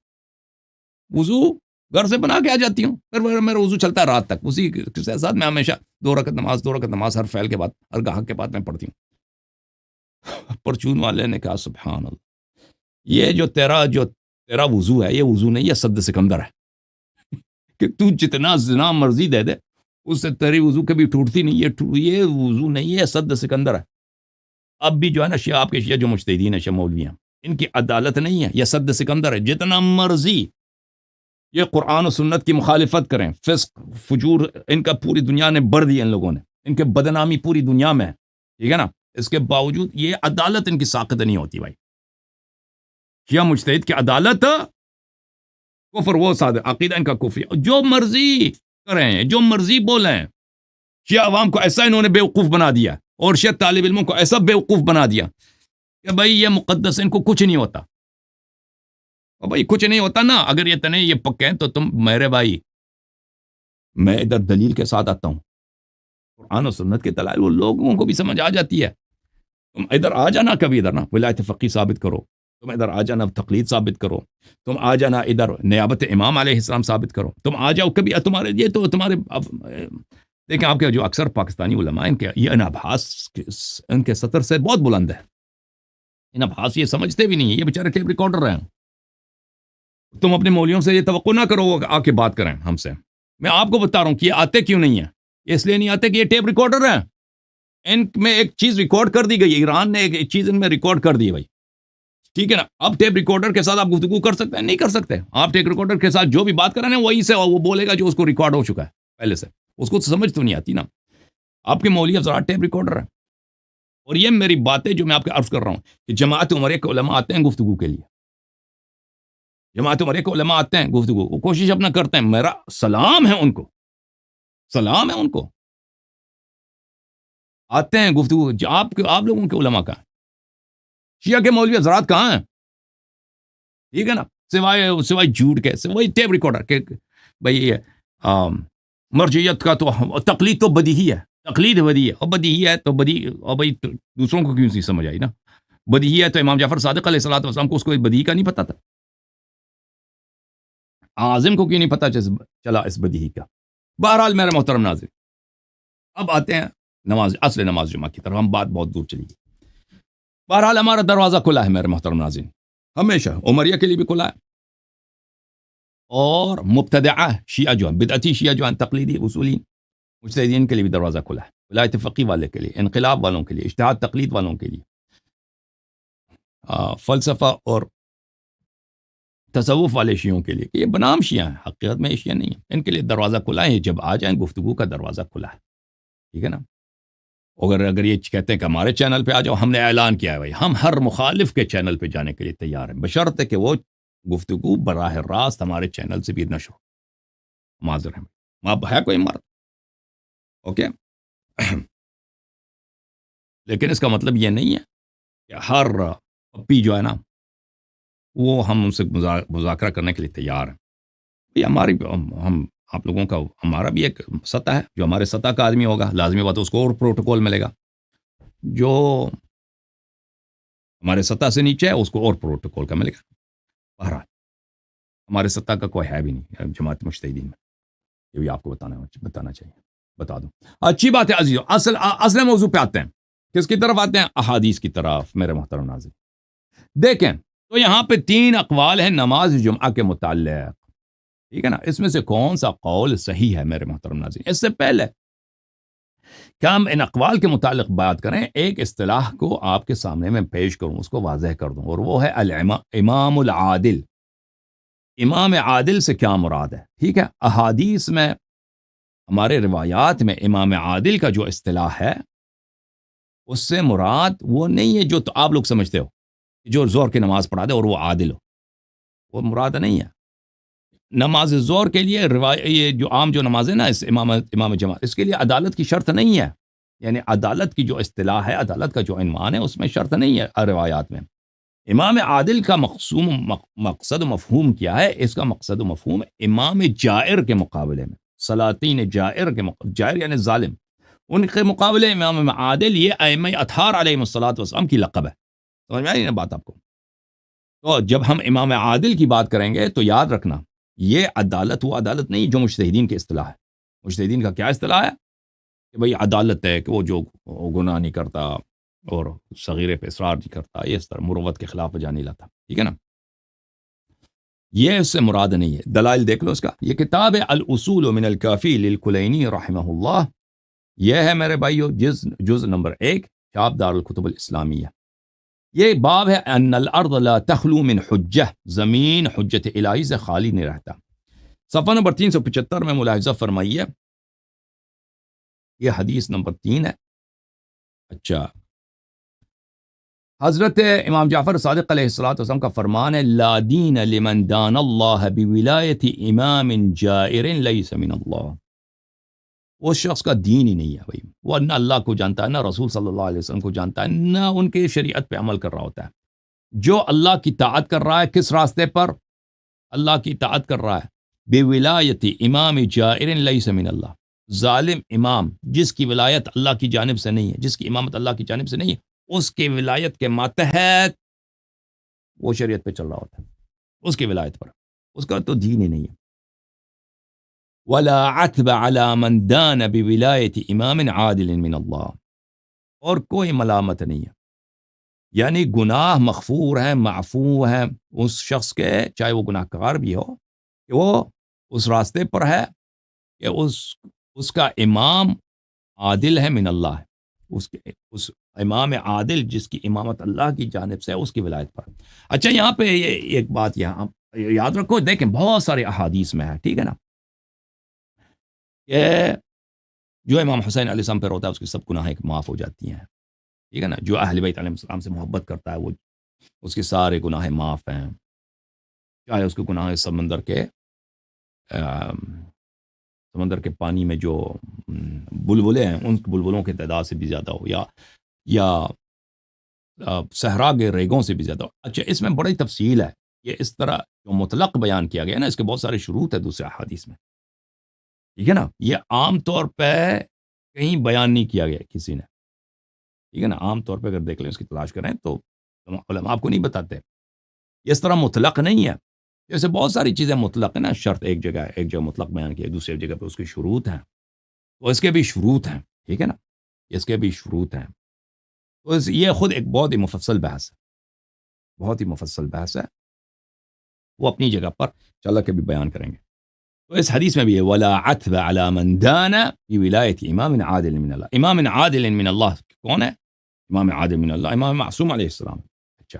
وضو گھر سے بنا کے آ جاتی ہوں، پھر میرا وضو چلتا ہے رات تک، اسی کے ساتھ میں ہمیشہ 2 رکعت نماز ہر فعل کے بعد، ہر گاہک کے بعد میں پڑھتی ہوں۔ پرچون والے نے کہا سبحان اللہ، یہ جو تیرا وضو ہے، یہ وضو نہیں، یہ سد سکندر ہے کہ تو جتنا زنا مرضی دے دے اس سے تیری وضو کبھی ٹوٹتی نہیں، یہ وضو نہیں ہے، سد سکندر ہے۔ اب بھی جو ہے نا شیعہ، آپ کے شیعہ جو مجتہدین ہیں، شیعہ مولوی ہیں، ان کی عدالت نہیں ہے، یہ سد سکندر ہے، جتنا مرضی یہ قرآن و سنت کی مخالفت کریں، فسق فجور ان کا پوری دنیا نے بڑھ دیا، ان لوگوں نے، ان کے بدنامی پوری دنیا میں ہے، ٹھیک ہے نا، اس کے باوجود یہ عدالت ان کی ساقط نہیں ہوتی بھائی، شیعہ مجتہد کی عدالت کفر، وہ سادہ عقیدہ ان کا کفر، جو مرضی کریں، جو مرضی بولیں، شیعہ عوام کو ایسا انہوں نے بیوقوف بنا دیا، اور شیعہ طالب علموں کو ایسا بیوقوف بنا دیا کہ بھائی یہ مقدس، ان کو کچھ نہیں ہوتا، اور بھائی کچھ نہیں ہوتا نا، اگر یہ تنے یہ پکے ہیں تو تم میرے بھائی، میں ادھر دلیل کے ساتھ آتا ہوں، قرآن و سنت کے دلائل وہ لوگوں کو بھی سمجھ آ جاتی ہے، تم ادھر آ جانا، کبھی ادھر نا ولایت فقی ثابت کرو، تم ادھر آ جانا تقلید ثابت کرو، تم آ جانا ادھر نیابت امام علیہ السلام ثابت کرو، تم آ جاؤ کبھی، تمہارے یہ تو تمہارے دیکھیں آپ کے جو اکثر پاکستانی علماء ان کے یہ انابھاس ان کے سطر سے بہت بلند ہے، انابھاس یہ سمجھتے بھی نہیں ہے، یہ بیچارے ٹیپ ریکارڈر ہیں، تم اپنے مولویوں سے یہ توقع نہ کرو آ کے بات کریں ہم سے، میں آپ کو بتا رہا ہوں کہ یہ آتے کیوں نہیں ہیں، یہ اس لیے نہیں آتے کہ یہ ٹیپ ریکارڈر ہیں، ان میں ایک چیز ریکارڈ کر دی گئی ہے، ایران نے ایک چیز ان میں ریکارڈ کر دی ہے بھائی، ٹھیک ہے نا، اب ٹیپ ریکارڈر کے ساتھ آپ گفتگو کر سکتے ہیں؟ نہیں کر سکتے، آپ ٹیپ ریکارڈر کے ساتھ جو بھی بات کریں وہی سے وہ بولے گا جو اس کو ریکارڈ ہو چکا ہے پہلے سے، اس کو سمجھ تو نہیں آتی نا، آپ کے مولوی افضلات ٹیپ ریکارڈر ہیں، اور یہ میری باتیں جو میں آپ کو عرض کر رہا ہوں کہ جماعت عمریہ کے علماء آتے ہیں گفتگو کے لیے، جماعت عمریہ کے علماء آتے ہیں گفتگو، وہ کوشش اپنا کرتے ہیں، میرا سلام ہے ان کو، سلام ہے ان کو، آتے ہیں گفتگو، آپ لوگوں کے علماء کا شیعہ کے مولوی حضرات کہاں ہیں؟ ٹھیک ہے نا، سوائے جھوٹ کے، سوائے ٹیپ ریکارڈر کے، بھائی مرجعیت کا تو تقلید تو بدیہی ہے، تقلید بدیہی ہے، اور بدیہی ہے تو بدیہی، اور بھائی دوسروں کو کیوں نہیں سمجھ آئی نا، بدیہی ہے تو امام جعفر صادق علیہ الصلوۃ والسلام کو اس کو بدیہی کا نہیں پتا تھا، اعظم کو کیوں نہیں پتا چلا اس بدیہی کا؟ بہرحال میرے محترم ناظرین، اب آتے ہیں نماز، اصل نماز جمعہ کی طرف، ہم بات بہت دور چلی گئی، بہرحال ہمارا دروازہ کھلا ہے میرے محترم ناظرین، ہمیشہ عمریہ کے لیے بھی کھلا ہے، اور مبتدعہ شیعہ جو ہیں، بدعتی شیعہ جو ہیں، تقلیدی اصولی مجتہدین کے لیے بھی دروازہ کھلا ہے، ولایت فقی والے کے لیے، انقلاب والوں کے لیے، اجتہاد تقلید والوں کے لیے، فلسفہ اور تصوف والے شیعوں کے لیے، کہ یہ بنام شیعہ ہیں، حقیقت میں یہ شیعہ نہیں ہیں، ان کے لیے دروازہ کھلا ہے، جب آ جائیں گفتگو کا دروازہ کھلا ہے، ٹھیک ہے نا، اگر یہ کہتے ہیں کہ ہمارے چینل پہ آ جاؤ، ہم نے اعلان کیا ہے بھائی، ہم ہر مخالف کے چینل پہ جانے کے لیے تیار ہیں، بشرط کہ وہ گفتگو براہ راست ہمارے چینل سے بھی نشر ہو، معذر ہیں، اب ہے کوئی مرد، اوکے لیکن اس کا مطلب یہ نہیں ہے کہ ہر پپی جو ہے نا وہ ہم ان سے مذاکرہ کرنے کے لیے تیار ہیں، یہ ہماری ہم آپ لوگوں کا، ہمارا بھی ایک سطح ہے، جو ہمارے سطح کا آدمی ہوگا لازمی بات ہے اس کو اور پروٹوکول ملے گا، جو ہمارے سطح سے نیچے ہے اس کو اور پروٹوکول کا ملے گا، بہرحال ہمارے سطح کا کوئی ہے بھی نہیں جماعت مجتہدین میں، یہ بھی آپ کو بتانا چاہیے، بتا دوں، اچھی بات ہے عزیزو، اصل موضوع پہ آتے ہیں، کس کی طرف آتے ہیں؟ احادیث کی طرف میرے محترم ناظرین. دیکھیں تو یہاں پہ 3 اقوال ہیں نماز جمعہ کے متعلق، ٹھیک ہے نا. اس میں سے کون سا قول صحیح ہے میرے محترم ناظرین؟ اس سے پہلے کہ ہم ان اقوال کے متعلق بات کریں، ایک اصطلاح کو آپ کے سامنے میں پیش کروں، اس کو واضح کر دوں، اور وہ ہے امام العادل. امام عادل سے کیا مراد ہے؟ ٹھیک ہے، احادیث میں ہمارے روایات میں امام عادل کا جو اصطلاح ہے اس سے مراد وہ نہیں ہے جو تو آپ لوگ سمجھتے ہو، جو زور کی نماز پڑھا دے اور وہ عادل ہو، وہ مراد نہیں ہے. نماز زور کے لیے یہ جو عام جو نماز ہے نا، اس امام جماعت، اس کے لیے عدالت کی شرط نہیں ہے. یعنی عدالت کی جو اصطلاح ہے، عدالت کا جو عنوان ہے، اس میں شرط نہیں ہے روایات میں. امام عادل کا مقصد و مفہوم کیا ہے؟ اس کا مقصد و مفہوم امام جائر کے مقابلے میں، سلاطین جائر جائر یعنی ظالم، ان کے مقابلے امام عادل یہ ائمہ اطہار علیہ الصلوۃ والسلام کی لقب ہے. سمجھ میں آئی نا بات آپ کو؟ تو جب ہم امام عادل کی بات کریں گے تو یاد رکھنا یہ عدالت وہ عدالت نہیں جو مجتہدین کی اصطلاح ہے. مجتہدین کا کیا اصطلاح ہے کہ بھئی عدالت ہے کہ وہ جو گناہ نہیں کرتا اور صغیرے پہ اصرار نہیں کرتا، یہ اس طرح مروت کے خلاف جا نہیں لاتا، ٹھیک ہے نا. یہ اس سے مراد نہیں ہے. دلائل دیکھ لو اس کا. یہ کتاب ہے الاصول من الکافی للکلینی رحمہ اللہ، یہ ہے میرے بھائیو جز نمبر 1، شاب دار الکتب الاسلامیہ. یہ باب ہے ان الارض لا تخلو من حجہ، زمین حجت الہی سے خالی نہیں رہتا. صفحہ نمبر 375 میں ملاحظہ فرمائیے، یہ حدیث نمبر 3 ہے. اچھا، حضرت امام جعفر صادق علیہ السلام کا فرمان ہے لا دین لمن دان اللہ بولایت امام جائر لیس من اللہ. اس شخص کا دین ہی نہیں ہے بھائی، وہ نہ اللہ کو جانتا ہے، نہ رسول صلی اللہ علیہ وسلم کو جانتا ہے، نہ ان کے شریعت پہ عمل کر رہا ہوتا ہے. جو اللہ کی طاعت کر رہا ہے کس راستے پر؟ اللہ کی طاعت کر رہا ہے بولایت امام جائر لیس من اللہ، ظالم امام جس کی ولایت اللہ کی جانب سے نہیں ہے، جس کی امامت اللہ کی جانب سے نہیں ہے، اس کی ولایت کے ماتحت وہ شریعت پہ چل رہا ہوتا ہے، اس کی ولایت پر. اس کا تو دین ہی نہیں ہے. ولا عتب على من دان بولایت امام عادل من اللہ، اور کوئی ملامت نہیں ہے، یعنی گناہ مغفور ہے، معفو ہے اس شخص کے، چاہے وہ گناہ کار بھی ہو، کہ وہ اس راستے پر ہے کہ اس کا امام عادل ہے من اللہ، اس امام عادل جس کی امامت اللہ کی جانب سے ہے، اس کی ولایت پر. اچھا، یہاں پہ یہ ایک بات یہاں یاد رکھو، دیکھیں بہت سارے احادیث میں ہے، ٹھیک ہے نا، کہ جو امام حسین علیہ السلام پہ ہوتا ہے اس کی سب گناہیں معاف ہو جاتی ہیں، ٹھیک ہے نا. جو اہل بیت علیہ السلام سے محبت کرتا ہے وہ اس کے سارے گناہیں معاف ہیں، چاہے اس کے گناہ سمندر کے پانی میں جو بلبلے ہیں ان بلبلوں کی تعداد سے بھی زیادہ ہو، یا صحرا کے ریگوں سے بھی زیادہ ہو. اچھا، اس میں بڑی تفصیل ہے. یہ اس طرح جو مطلق بیان کیا گیا نا، اس کے بہت سارے شروط ہیں دوسرے احادیث میں، ٹھیک ہے نا. یہ عام طور پہ کہیں بیان نہیں کیا گیا کسی نے، ٹھیک ہے نا. عام طور پہ اگر دیکھ لیں، اس کی تلاش کریں تو علماء آپ کو نہیں بتاتے. یہ اس طرح مطلق نہیں ہے. جیسے بہت ساری چیزیں مطلق ہے نا، شرط ایک جگہ مطلق بیان کیا، دوسری جگہ پہ اس کی شروط ہیں، تو اس کے بھی شروط ہیں، ٹھیک ہے نا. اس کے بھی شروط ہیں. تو یہ خود ایک بہت ہی مفصل بحث ہے، بہت ہی مفصل بحث ہے، وہ اپنی جگہ پر چل کے بھی بیان کریں گے. تو اس حدیث میں بھی ہے ولا عتب على من دان بولایت امام عادل من اللہ. امام عادل من اللہ کون ہے؟ امام عادل من اللہ امام معصوم علیہ السلام. اچھا،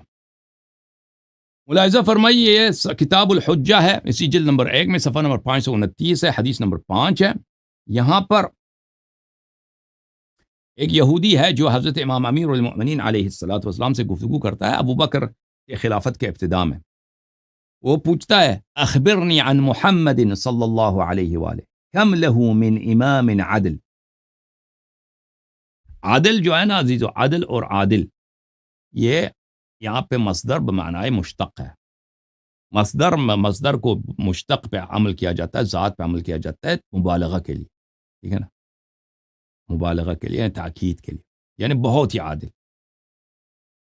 ملاحظہ فرمائیے، کتاب الحجہ ہے، اسی جلد نمبر 1 میں صفحہ نمبر 529 ہے، حدیث نمبر 5 ہے. یہاں پر ایک یہودی ہے جو حضرت امام امیر المؤمنین علیہ الصلوۃ والسلام سے گفتگو کرتا ہے ابو بکر کے خلافت کے ابتداء میں. وہ پوچھتا ہے اخبرنی عن محمد صلی اللہ علیہ وآلہ کم لہ من امام عدل. عادل جو ہے نا عزیزو، عدل اور عادل یہ یہاں پہ مصدر بمعنی مشتق ہے. مصدر کو مشتق پہ عمل کیا جاتا ہے، ذات پہ عمل کیا جاتا ہے مبالغہ کے لیے، ٹھیک ہے نا، مبالغہ کے لیے، تاکید کے لیے، یعنی بہت ہی عادل.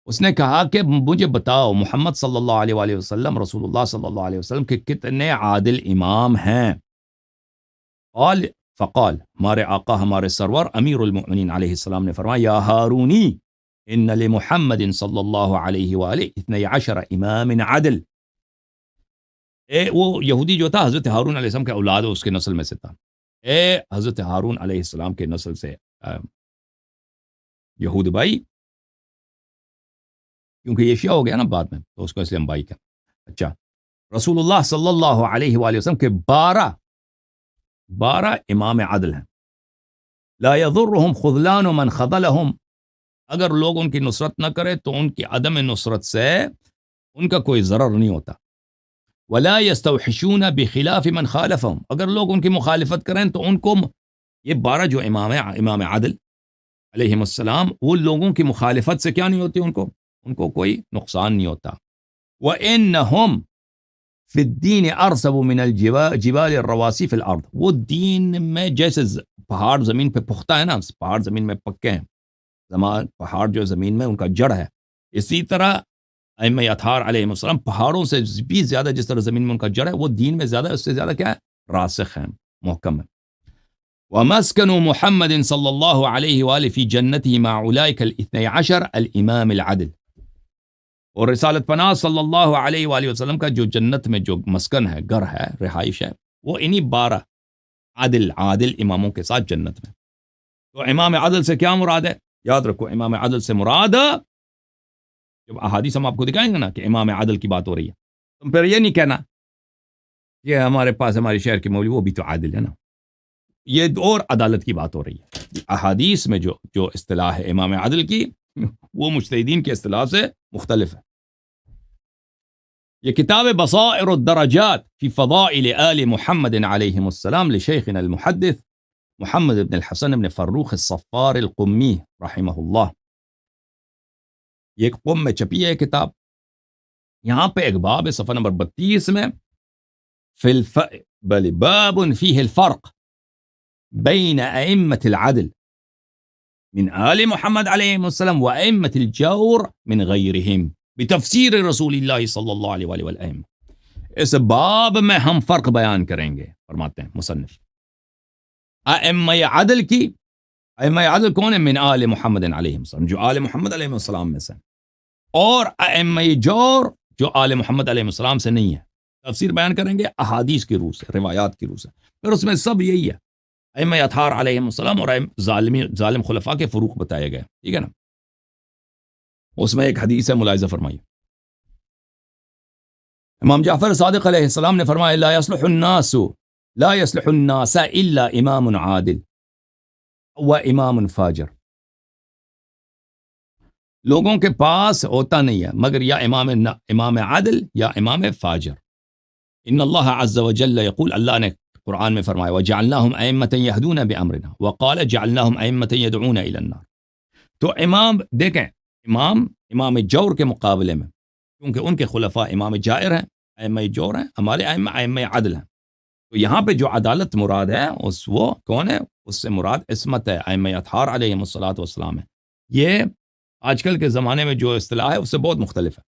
اس نے کہا کہ مجھے بتاؤ محمد صلی اللہ علیہ وآلہ وسلم، رسول اللہ صلی اللہ علیہ وسلم کے کتنے عادل امام ہیں. قال فقال، ہمارے آقا ہمارے سرور امیر المؤمنین علیہ السلام نے فرمایا، یا ہارونی ان لمحمد صلی اللہ علیہ وآلہ 12 امام عدل. وہ یہودی جو تھا حضرت ہارون علیہ السلام کے اولاد اس کے نسل میں سے تھا. حضرت ہارون علیہ السلام کے نسل سے یہود بھائی، کیونکہ یہ شیعہ ہو گیا نا بعد میں، تو اس کو اس لیے ہم بھائی کا. اچھا، رسول اللہ صلی اللہ علیہ وآلہ وسلم کے 12 امام عدل ہیں. لا يضرهم خذلان من خذلهم، اگر لوگ ان کی نصرت نہ کرے تو ان کی عدم نصرت سے ان کا کوئی ضرر نہیں ہوتا. ولا يستوحشون بخلاف من خالفهم، اگر لوگ ان کی مخالفت کریں تو ان کو، یہ 12 جو امام عدل علیہم السلام، وہ لوگوں کی مخالفت سے کیا نہیں ہوتی، ان کو کوئی نقصان نہیں ہوتا. وَإِنَّهُمْ فی الدین ارسب من الجبال الرواسي فی الارض، وہ دین میں جیسے پہاڑ زمین پہ پختہ ہے نا، پہاڑ زمین میں پکے ہیں، پہاڑ جو زمین میں ان کا جڑ ہے، اسی طرح ائمہ اطہار علیہم السلام پہاڑوں سے بھی زیادہ جس طرح زمین میں ان کا جڑ ہے، وہ دین میں زیادہ، اس سے زیادہ کیا ہے، راسخ ہیں، محکم ہے. ومسکن محمد صلی اللہ علیہ وآلہ فی جنتہ مع اولئک الاثنی عشر الامام العدل، اور رسالت پناہ صلی اللہ علیہ وآلہ وسلم کا جو جنت میں جو مسکن ہے، گھر ہے، رہائش ہے، وہ انہی 12 عادل اماموں کے ساتھ جنت میں. تو امام عدل سے کیا مراد ہے؟ یاد رکھو، امام عدل سے مراد، جب احادیث ہم آپ کو دکھائیں گے نا کہ امام عدل کی بات ہو رہی ہے، تم پھر یہ نہیں کہنا کہ ہمارے پاس ہمارے شہر کے مولوی وہ بھی تو عادل ہے نا، یہ اور عدالت کی بات ہو رہی ہے. احادیث میں جو اصطلاح ہے امام عدل کی، وہ مجتہدین کے اصطلاح سے مختلف ہے. یہ کتاب بصائر الدرجات فی فضائل آل محمد علیہم السلام لشیخنا المحدث محمد بن الحسن بن فروخ الصفار القمی رحمہ اللہ، یہ ایک قم میں چھپی ہے کتاب. یہاں پہ ایک باب ہے صفحہ نمبر 32 میں، باب فیہ الفرق بین ائمة العدل من آل محمد علیہم السلام و ائمة الجور من غیرہم بتفسیر رسول اللہ صلی اللہ علیہ وآلہ وسلم. اس باب میں ہم فرق بیان کریں گے، فرماتے ہیں مصنف. ائمہ عدل کی، ائمہ عدل کون ہیں؟ من آل محمد علیہ السلام، جو آل محمد علیہ السلام میں سے، اور ائمہ جور جو آل محمد علیہ السلام سے نہیں ہے. تفسیر بیان کریں گے احادیث کی روح سے، روایات کی روح سے. پھر اس میں سب یہی ہے، ائمہ اطہار علیہ السلام اور ظالم خلفاء کے فروق بتائے گئے، ٹھیک ہے نا. اس میں ایک حدیث ہے، ملاحظہ فرمائیے. امام جعفر صادق علیہ السلام نے فرمایا، لا يصلح الناس الا امام عادل و امام فاجر، لوگوں کے پاس ہوتا نہیں ہے مگر یا امام عادل یا امام فاجر. ان اللہ عز وجل یقول، اللہ نے قرآن میں فرمایا، وجعلناہم ائمۃ یہدون بامرنا وقال جعلناہم ائمۃ یدعون الی النار. تو امام دیکھیں، امام جور کے مقابلے میں، کیونکہ ان کے خلفاء امام جائر ہیں، ائمہ جور ہیں، ہمارے ائمہ عدل ہیں. تو یہاں پہ جو عدالت مراد ہے وہ کون ہے؟ اس سے مراد عصمت ہے، ائمہ اطہار علیہم الصلوۃ والسلام ہے. یہ آج کل کے زمانے میں جو اصطلاح ہے اس سے بہت مختلف ہے.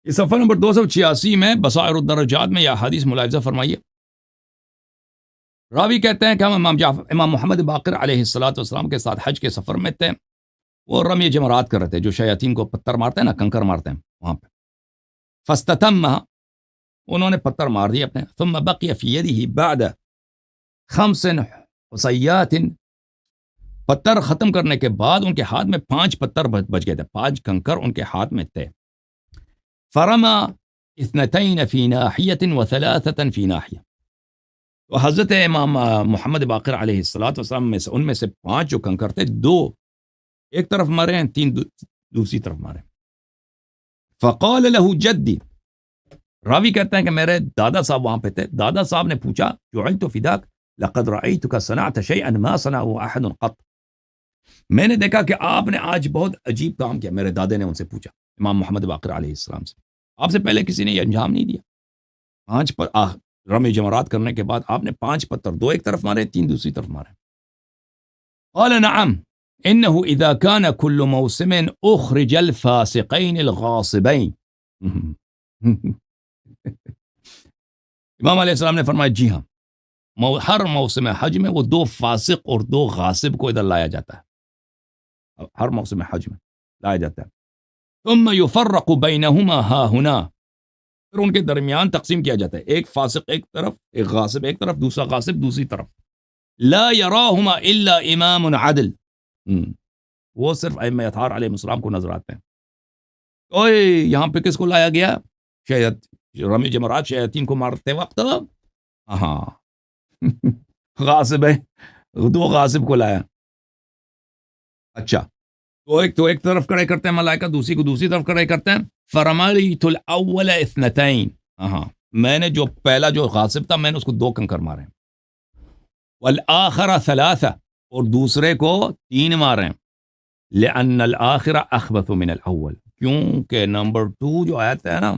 اس صفحہ نمبر 286 میں بصائر الدرجات میں یہ حدیث ملاحظہ فرمائیے. راوی کہتے ہیں کہ ہم امام محمد باقر علیہ الصلوۃ والسلام کے ساتھ حج کے سفر میں تھے. وہ رمی جمرات کر رہے تھے، جو شیاطین کو پتھر مارتے ہیں نا، کنکر مارتے ہیں وہاں پہ. فاستتمها، انہوں نے پتھر مار دیے اپنے. ثم بقي في يده بعد 5 حصیات، پتھر ختم کرنے کے بعد ان کے ہاتھ میں 5 پتھر بچ گئے تھے، 5 کنکر ان کے ہاتھ میں تھے. فرما 2 في ناحية و3 في ناحية، تو حضرت امام محمد باقر علیہ الصلوۃ والسلام میں سے، ان میں سے 5 جو کنکر تھے، 2 ایک طرف مارے ہیں، 3 دوسری طرف مارے. فقال له جدی، راوی کہتے ہیں کہ میرے دادا صاحب وہاں پہ تھے. دادا صاحب نے پوچھا، جعلت فداک لقد رأيتك صنعت شيئا ما صنعه احد قط، میں نے دیکھا کہ آپ نے آج بہت عجیب کام کیا. میرے دادے نے ان سے پوچھا، امام محمد باقر علیہ السلام سے، آپ سے پہلے کسی نے یہ انجام نہیں دیا. 5 رمی جمرات کرنے کے بعد آپ نے 5 پتھر، 2 ایک طرف مارے، 3 دوسری طرف مارے. قال نعم انه اذا كان كل موسم اخرج الفاسقين الغاصبين. امام علیہ السلام نے فرمایا، جی ہاں، ہر موسم حج میں وہ 2 فاسق اور 2 غاصب کو ادھر لایا جاتا ہے، ہر موسم حج میں لایا جاتا ہے. ثم يفرق بينهما ها هنا، پھر ان کے درمیان تقسیم کیا جاتا ہے، ایک فاسق ایک طرف، ایک غاصب ایک طرف، دوسرا غاصب دوسری طرف. لا يراهما الا امام عدل، وہ صرف ائمہ اطہار علیہ السلام کو نظر آتے ہیں. اوئے یہاں پہ کس کو لایا گیا؟ شاید رمی جمرات شیاطین کو مارتے وقت ہاں غاصب ہے، 2 غاصب کو لایا. اچھا تو ایک طرف کھڑے کرتے ہیں ملائکہ، دوسری کو دوسری طرف کھڑے کرتے ہیں. فرملیت الاول اثنتین، ہاں میں نے جو پہلا جو غاصب تھا میں نے اس کو 2 کنکر مارے، والآخر ثلاثہ، اور دوسرے کو 3 مارے. لأن الآخر اخبث من الاول، کیونکہ نمبر 2 جو آیت ہے نا،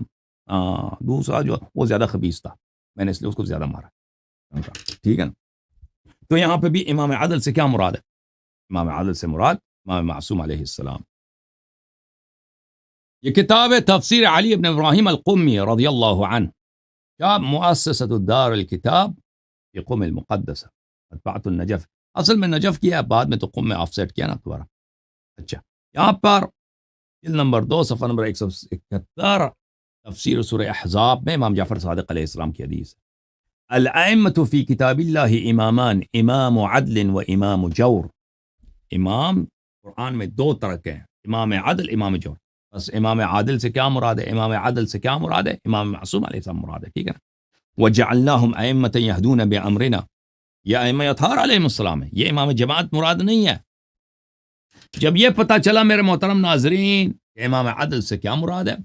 دوسرا جو وہ زیادہ خبیث تھا، میں نے اس لیے اس کو زیادہ مارا. ٹھیک ہے نا. تو یہاں پہ بھی امام عدل سے کیا مراد ہے؟ امام عدل سے مراد امام معصوم علیہ السلام. یہ کتاب ہے تفسیر علی ابن ابراہیم القمی رضی اللہ عنہ، کتاب مؤسسۃ الدار الکتاب فی قم المقدسہ، مطبعۃ النجف. اصل میں نجف کیا، بعد میں تو قم میں آف سیٹ کیا نا دوبارہ. اچھا یہاں پر جلد نمبر 2 صفحہ نمبر 171 تفسیر سورہ احزاب میں امام جعفر صادق علیہ السلام کی حدیث ہے. الائمۃ فی کتاب اللہ امامان، امام عدل و امام جور. امام قرآن میں 2 طرح کے ہیں، امام عدل امام جور. بس امام عادل سے کیا مراد ہے؟ امام عدل سے کیا مراد ہے؟ امام معصوم علیہ السلام مراد ہے. ٹھیک ہے نا. وجعلناہم ائمۃ یہدون بامرنا، یہ ائمہ اطہار علیہ السلام ہے، یہ امام جماعت مراد نہیں ہے. جب یہ پتہ چلا میرے محترم ناظرین کہ امام عدل سے کیا مراد ہے،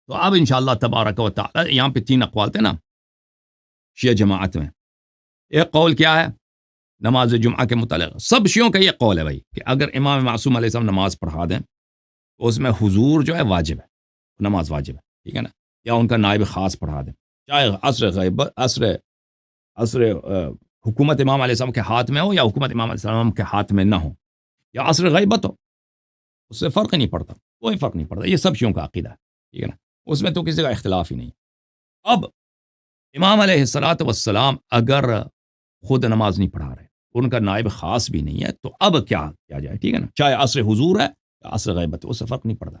تو اب انشاءاللہ تبارک و تعالی یہاں پہ 3 اقوال تھے نا شیعہ جماعت میں. ایک قول کیا ہے نماز جمعہ کے متعلق؟ سب شیعوں کا یہ قول ہے بھائی کہ اگر امام معصوم علیہ السلام نماز پڑھا دیں تو اس میں حضور جو ہے واجب ہے، نماز واجب ہے. ٹھیک ہے نا. یا ان کا نائب خاص پڑھا دیں، چاہے عصر حکومت امام علیہ السلام کے ہاتھ میں ہو یا حکومت امام علیہ السلام کے ہاتھ میں نہ ہو، یا عصر غیبت ہو، اس سے فرق ہی نہیں پڑتا، کوئی فرق نہیں پڑتا. یہ سب شیعوں کا عقیدہ ہے. ٹھیک ہے نا. اس میں تو کسی کا اختلاف ہی نہیں. اب امام علیہ الصلوۃ والسلام اگر خود نماز نہیں پڑھا رہے، ان کا نائب خاص بھی نہیں ہے، تو اب کیا کیا جائے؟ ٹھیک ہے نا. چاہے عصر حضور ہے یا عصر غیبت ہے، اس سے فرق نہیں پڑتا.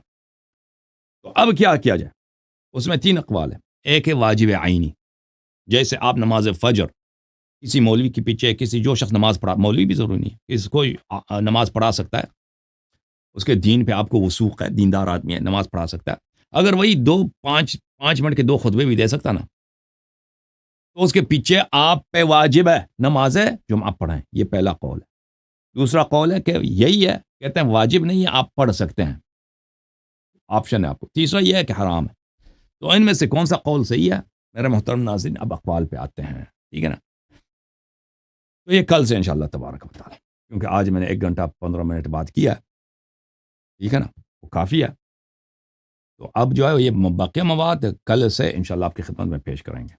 تو اب کیا کیا جائے؟ اس میں 3 اقوال ہیں. ایک ہے واجب عینی، جیسے آپ نماز فجر کسی مولوی کے پیچھے کسی جو شخص نماز پڑھا، مولوی بھی ضروری نہیں ہے، کسی کوئی نماز پڑھا سکتا ہے، اس کے دین پہ آپ کو وثوق ہے، دیندار آدمی ہے، نماز پڑھا سکتا ہے. اگر وہی 5 منٹ کے 2 خطبے بھی دے سکتا نا، تو اس کے پیچھے آپ پہ واجب ہے نماز جمعہ پڑھیں. یہ پہلا قول ہے. دوسرا قول ہے کہ یہی ہے، کہتے ہیں واجب نہیں ہے، آپ پڑھ سکتے ہیں، آپشن ہے آپ کو. تیسرا یہ ہے کہ حرام ہے. تو ان میں سے کون سا قول صحیح ہے میرے محترم ناظرین؟ اب اقوال پہ آتے ہیں. ٹھیک ہے نا. تو یہ کل سے انشاءاللہ تبارک و تعالی، کیونکہ آج میں نے 1 گھنٹہ 15 منٹ بات کیا. ٹھیک ہے نا. وہ کافی ہے. تو اب جو ہے یہ باقی مواد کل سے انشاءاللہ آپ کی خدمت میں پیش کریں گے.